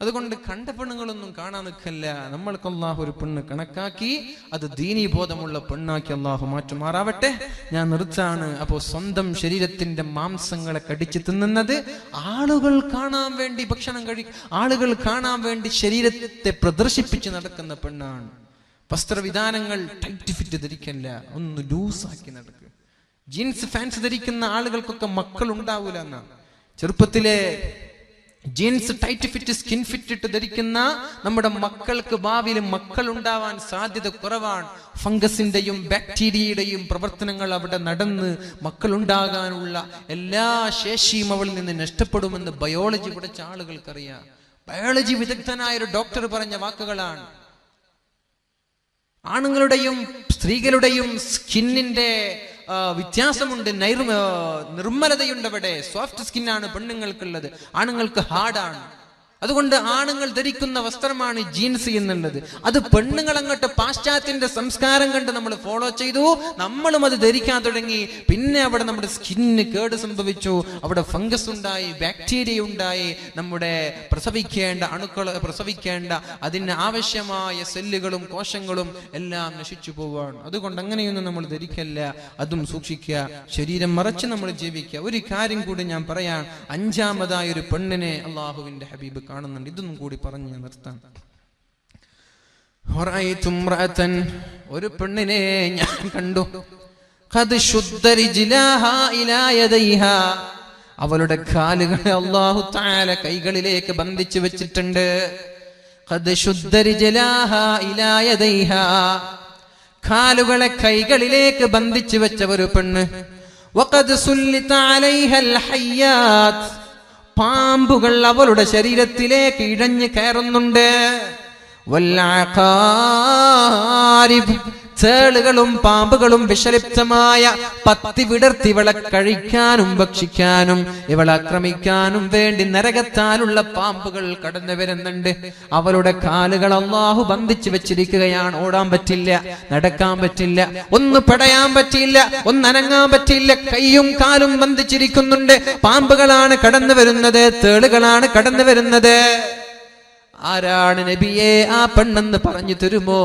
S1: അതുകൊണ്ട് കണ്ട പെണ്ണുങ്ങളൊന്നും കാണാൻ നിൽക്കല്ല. നമ്മൾക്ക് അല്ലാഹു ഒരു പെണ്ണ് കണക്കാക്കി അത് ദീനീ ബോധമുള്ള പെണ്ണാക്കി അല്ലാഹു മാറ്റുമാറാവട്ടെ. ഞാൻ നിർത്താണ്. അപ്പോ സ്വന്തം ശരീരത്തിന്റെ മാംസങ്ങളെ കടിച്ചു തിന്നുന്നത്, ആളുകൾ കാണാൻ വേണ്ടി ഭക്ഷണം ആളുകൾ കാണാൻ വേണ്ടി ശരീരത്തെ പ്രദർശിപ്പിച്ച് നടക്കുന്ന പെണ്ണാണ്. വസ്ത്രവിധാനങ്ങൾ ടൈറ്റ് ഫിറ്റ് ധരിക്കല്ല, ഒന്ന് ലൂസാക്കി നടക്കുക. ജീൻസ് ഫാൻസ് ധരിക്കുന്ന ആളുകൾക്കൊക്കെ മക്കൾ ഉണ്ടാവൂല എന്നാണ്. ചെറുപ്പത്തിലെ jeans tight fit, skin fit ഇട്ട് ധരിക്കുന്ന നമ്മുടെ മക്കൾക്ക് ഭാവിയിൽ മക്കൾ ഉണ്ടാവാൻ സാധ്യത കുറവാണ്. ഫംഗസിന്റെയും ബാക്ടീരിയയുടെയും പ്രവർത്തനങ്ങൾ അവിടെ നടന്ന് മക്കൾ ഉണ്ടാകാനുള്ള എല്ലാ ശേഷിയും അവളിൽ നിന്ന് നഷ്ടപ്പെടുമെന്ന് ബയോളജി പഠിച്ച ആളുകൾക്കറിയാം. ബയോളജി വിദഗ്ധനായ ഒരു ഡോക്ടർ പറഞ്ഞ വാക്കുകളാണ്. ആണുങ്ങളുടെയും സ്ത്രീകളുടെയും സ്കിന്നിന്റെ വ്യത്യാസമുണ്ട്, നിർമ്മലതയുണ്ട്. അവിടെ സോഫ്റ്റ് സ്കിന്നാണ് പെണ്ണുങ്ങൾക്കുള്ളത്, ആണുങ്ങൾക്ക് ഹാർഡാണ്. അതുകൊണ്ട് ആണുങ്ങൾ ധരിക്കുന്ന വസ്ത്രമാണ് ജീൻസ് എന്നുള്ളത്. അത് പെണ്ണുങ്ങൾ അങ്ങോട്ട് പാശ്ചാത്യന്റെ സംസ്കാരം കണ്ട് നമ്മൾ ഫോളോ ചെയ്തു, നമ്മളും അത് ധരിക്കാൻ തുടങ്ങി. പിന്നെ അവിടെ നമ്മുടെ സ്കിന്നിന് കേട് സംഭവിച്ചു, അവിടെ ഫംഗസ് ഉണ്ടായി, ബാക്ടീരിയ ഉണ്ടായി, നമ്മുടെ പ്രസവിക്കേണ്ട അതിന് ആവശ്യമായ സെല്ലുകളും കോശങ്ങളും എല്ലാം നശിച്ചു പോവാണ്. അതുകൊണ്ട് അങ്ങനെയൊന്നും നമ്മൾ ധരിക്കല്ല, അതും സൂക്ഷിക്കുക, ശരീരം മറച്ച് നമ്മൾ ജീവിക്കുക. ഒരു കാര്യം കൂടി ഞാൻ പറയാൻ, അഞ്ചാമതായ ഒരു പെണ്ണിനെ അള്ളാഹുവിന്റെ ഹബീബ് കാണുന്നുണ്ട്. ഇതൊന്നും കൂടി പറഞ്ഞു നിർത്താൻ. ഒരു പെണ്ണിനെ ഞാൻ കണ്ടു, അവളുടെ കാലുകളെ അല്ലാഹു തആല കൈകളിലേക്ക് ബന്ധിച്ചു വെച്ചിട്ടുണ്ട്. കാലുകളെ കൈകളിലേക്ക് ബന്ധിച്ചു വെച്ച ഒരു പെണ്ണ്. പാമ്പുകൾ അവളുടെ ശരീരത്തിലേക്ക് ഇഴഞ്ഞു കയറുന്നുണ്ട്. ചേളുകളും പാമ്പുകളും വിഷലിപ്തമായ പത്തി വിടർത്തി ഇവളെ കഴിക്കാനും ഭക്ഷിക്കാനും ഇവളെ ആക്രമിക്കാനും വേണ്ടി നരകത്താലുള്ള പാമ്പുകൾ കടന്നു വരുന്നുണ്ട്. അവളുടെ കാലുകൾ അല്ലാഹു ബന്ധിച്ചു വെച്ചിരിക്കുകയാണ്. ഓടാൻ പറ്റില്ല, നടക്കാൻ പറ്റില്ല, ഒന്ന് പടയാൻ പറ്റില്ല, ഒന്നനങ്ങാൻ പറ്റില്ല. കൈയും കാലും ബന്ധിച്ചിരിക്കുന്നുണ്ട്. പാമ്പുകളാണ് കടന്നു വരുന്നത്, തേളുകളാണ് കടന്നു വരുന്നത്. ആരാണ് നബിയെ ആ പെണ്ണെന്ന് പറഞ്ഞു തരുമോ?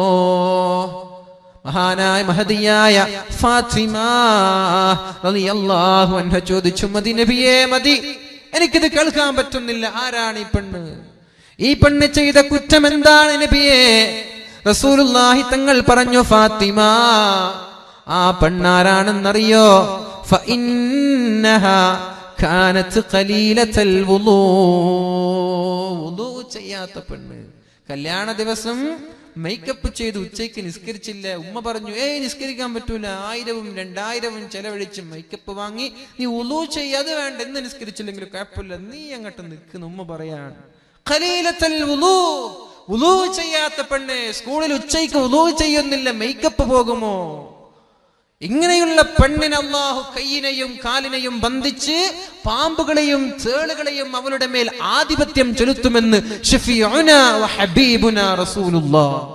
S1: മഹാനായ മഹദിയായ ഫാത്തിമ റളിയല്ലാഹു അൻഹ ചോദിച്ചു, മതി നബിയേ, മതി, എനിക്കിത് കേൾക്കാൻ പറ്റുന്നില്ല. ആരാണ് ഈ പെണ്ണ്? ഈ പെണ്ണ് ചെയ്ത കുറ്റം എന്താണ് നബിയേ? റസൂലുള്ളാഹി തങ്ങൾ പറഞ്ഞു, ഫാത്തിമ, ആ പെണ്ണാരാണെന്നറിയോ? ഫഇന്നഹാ കാനത് ഖലീലത്തുൽ വുളൂ. വുളൂ ചെയ്യാത്ത പെണ്ണ്, കല്യാണ ദിവസം മേക്കപ്പ് ചെയ്ത് ഉച്ചയ്ക്ക് നിസ്കരിച്ചില്ല. ഉമ്മ പറഞ്ഞു, നിസ്കരിക്കാൻ പറ്റൂല, 1000ഉം 2000ഉം ചെലവഴിച്ച് മേക്കപ്പ് വാങ്ങി, നീ ഉളൂ ചെയ്യാതെ വേണ്ട, എന്ന് നിസ്കരിച്ചില്ലെങ്കിലും കുഴപ്പമില്ല, നീ അങ്ങോട്ട് നിൽക്കുന്ന ഉമ്മ പറയാണ്. ഖലീലത്തുൽ വുളൂ, വുളൂ ചെയ്യാത്ത പെണ്ണ് സ്കൂളിൽ ഉച്ചയ്ക്ക് വുളൂ ചെയ്യുന്നില്ല, മേക്കപ്പ് പോകുമോ? ഇങ്ങനെയുള്ള പെണ്ണിനെ അല്ലാഹു കൈയിനെയും കാലിനെയും ബന്ധിച്ച് പാമ്പുകളെയും തേളുകളെയും അവളുടെ മേൽ ആധിപത്യം ചെലുത്തുമെന്ന് ശഫീഉനാ വ ഹബീബുനാ റസൂലുള്ളാഹി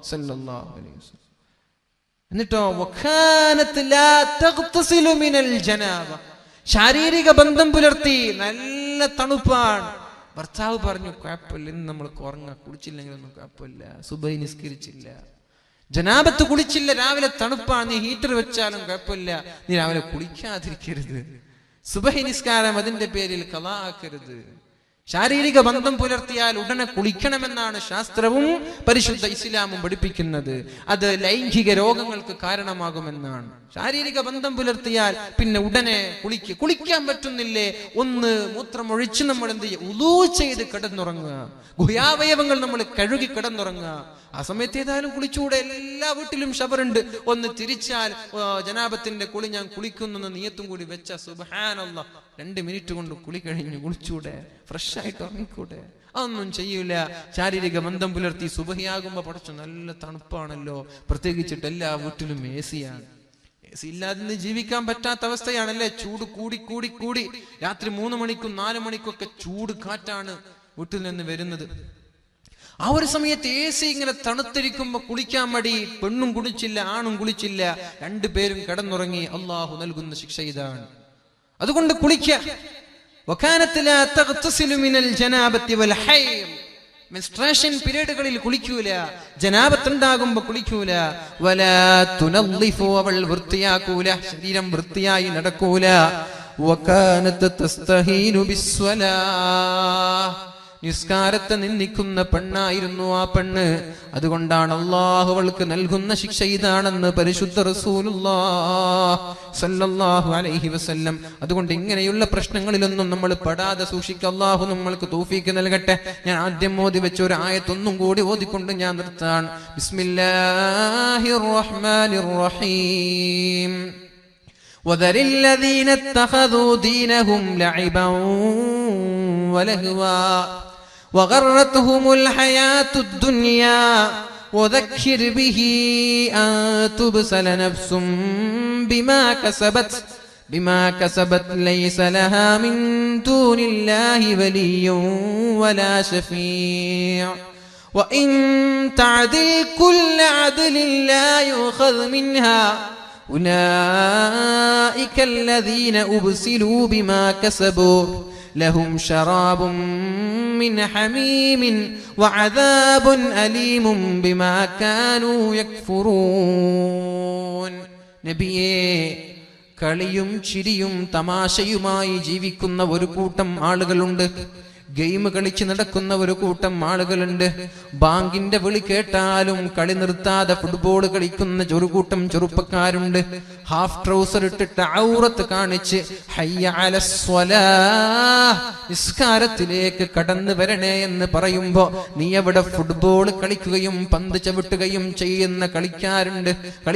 S1: സ്വല്ലല്ലാഹു അലൈഹി വസല്ലം. എന്നിട്ടോ വകാനത് ലാ തഗ്തസിലു മിനൽ ജനാബ, ശാരീരിക ബന്ധം പുലർത്തി, നല്ല തണുപ്പാണ്. ഭർത്താവ് പറഞ്ഞു, കുഴപ്പമില്ല, ഇന്ന് നമ്മൾ ഉറങ്ങാം, കുളിച്ചില്ലെങ്കിലൊന്നും കുഴപ്പമില്ല, സുബഹി നിസ്കരിച്ചില്ല, ജനാബത്ത് കുളിച്ചില്ല, രാവിലെ തണുപ്പാണ്, നീ ഹീറ്റർ വെച്ചാലും കുഴപ്പമില്ല, നീ രാവിലെ കുളിക്കാതിരിക്കരുത്, സുബഹി നിസ്കാരം അതിന്റെ പേരിൽ ഖളാ ആക്കരുത്. ശാരീരിക ബന്ധം പുലർത്തിയാൽ ഉടനെ കുളിക്കണമെന്നാണ് ശാസ്ത്രവും പരിശുദ്ധ ഇസ്ലാമും പഠിപ്പിക്കുന്നത്. അത് ലൈംഗിക രോഗങ്ങൾക്ക് കാരണമാകുമെന്നാണ്. ശാരീരിക ബന്ധം പുലർത്തിയാൽ പിന്നെ ഉടനെ കുളിക്കാൻ പറ്റുന്നില്ലേ, ഒന്ന് മൂത്രമൊഴിച്ച് നമ്മൾ എന്ത് ചെയ്യുക? ഉളൂ ചെയ്ത് കിടന്നുറങ്ങുക, ഗുഹ്യാവയവങ്ങൾ നമ്മൾ കഴുകി കിടന്നുറങ്ങുക. ആ സമയത്ത് ഏതായാലും കുളിച്ചുകൂടെ? എല്ലാ വീട്ടിലും ഷവറുണ്ട്, ഒന്ന് തിരിച്ചാൽ ജനാബത്തിന്റെ കുളി ഞാൻ കുളിക്കുന്നു നിയത്തും കൂടി വെച്ച സുബ്ഹാനല്ലാഹ് 2 മിനിറ്റ് കൊണ്ട് കുളി കഴിഞ്ഞു, കുളിച്ചൂടെ? ഫ്രഷ് ആയിട്ട് ഉറങ്ങിക്കൂടെ? അതൊന്നും ചെയ്യൂല. ശാരീരിക ബന്ധം പുലർത്തി സുബഹിയാകുമ്പോ പഠിച്ചു നല്ല തണുപ്പാണല്ലോ, പ്രത്യേകിച്ചിട്ട് എല്ലാ വീട്ടിലും AC-യാണ്. AC ഇല്ലാതെ ജീവിക്കാൻ പറ്റാത്ത അവസ്ഥയാണല്ലേ. ചൂട് കൂടി കൂടി കൂടി രാത്രി 3 മണിക്കും 4 മണിക്കും ഒക്കെ ചൂട് കാറ്റാണ് വീട്ടിൽ നിന്ന് വരുന്നത്. ആ ഒരു സമയത്ത് AC ഇങ്ങനെ തണുത്തിരിക്കുമ്പോ കുളിക്കാൻ മടി, പെണ്ണും കുളിച്ചില്ല, ആണും കുളിച്ചില്ല, 2 പേരും കിടന്നുറങ്ങി. അള്ളാഹു നൽകുന്ന ശിക്ഷ ഇതാണ്. അതുകൊണ്ട് കുളിക്കുക. മെൻസ്ട്രേഷൻ പീരീഡുകളിൽ കുളിക്കൂല, ജനാബത്ത് ഉണ്ടാകുമ്പോ കുളിക്കൂല. അവൾ വൃത്തിയാക്കൂല, ശരീരം വൃത്തിയായി നടക്കൂല. നിസ്കാരത്തെ നിന്ദിക്കുന്ന പെണ്ണായിരുന്നു ആ പെണ്ണ്. അതുകൊണ്ടാണ് അല്ലാഹു അവൾക്ക് നൽകുന്ന ശിക്ഷ ഇതാണെന്ന് പരിശുദ്ധ റസൂലുള്ളാഹി സ്വല്ലല്ലാഹു അലൈഹി വസല്ലം. അതുകൊണ്ട് ഇങ്ങനെയുള്ള പ്രശ്നങ്ങളിലൊന്നും നമ്മൾ പെടാതെ സൂക്ഷിക്കുക. അല്ലാഹു നമ്മൾക്ക് തൗഫീഖ് നൽകട്ടെ. ഞാൻ ആദ്യം ഓതി വെച്ച ഒരു ആയത്തൊന്നും കൂടി ഓതിക്കൊണ്ട് ഞാൻ നിർത്താൻ. ബിസ്മില്ലാഹിർ റഹ്മാനിർ റഹീം. وذر الذين اتخذوا دينهم لعبا ولهوا وغرتهم الحياة الدنيا وذكر به أن تبسل نفس بما كسبت ليس لها من دون الله ولي ولا شفيع وإن تعدل كل عدل لا يؤخذ منها أولئك الذين أبسلوا بما كسبوا لهم شراب من حميم وعذاب أليم بما كانوا يكفرون നബിയേ, കളിയും ചിരിയും തമാശയുമായി ജീവിക്കുന്ന ഒരു കൂട്ടം ആളുകളുണ്ട്. ഗെയിം കളിച്ച് നടക്കുന്ന ഒരു കൂട്ടം ആളുകളുണ്ട്. ബാങ്കിന്റെ വിളി കേട്ടാലും കളി നിർത്താതെ ഫുട്ബോൾ കളിക്കുന്ന ഒരു കൂട്ടം ചെറുപ്പക്കാരുണ്ട്. ഹാഫ് ട്രൗസർ ഇട്ടിട്ട് ഔറത്ത് കാണിച്ച് ഹയ്യ അലസ്വലാഹ്, നിസ്കാരത്തിലേക്ക് കടന്നു വരണേ എന്ന് പറയുമ്പോ നീ അവിടെ ഫുട്ബോൾ കളിക്കുകയും പന്ത് ചവിട്ടുകയും ചെയ്യുന്ന കളിക്കാരുണ്ട്.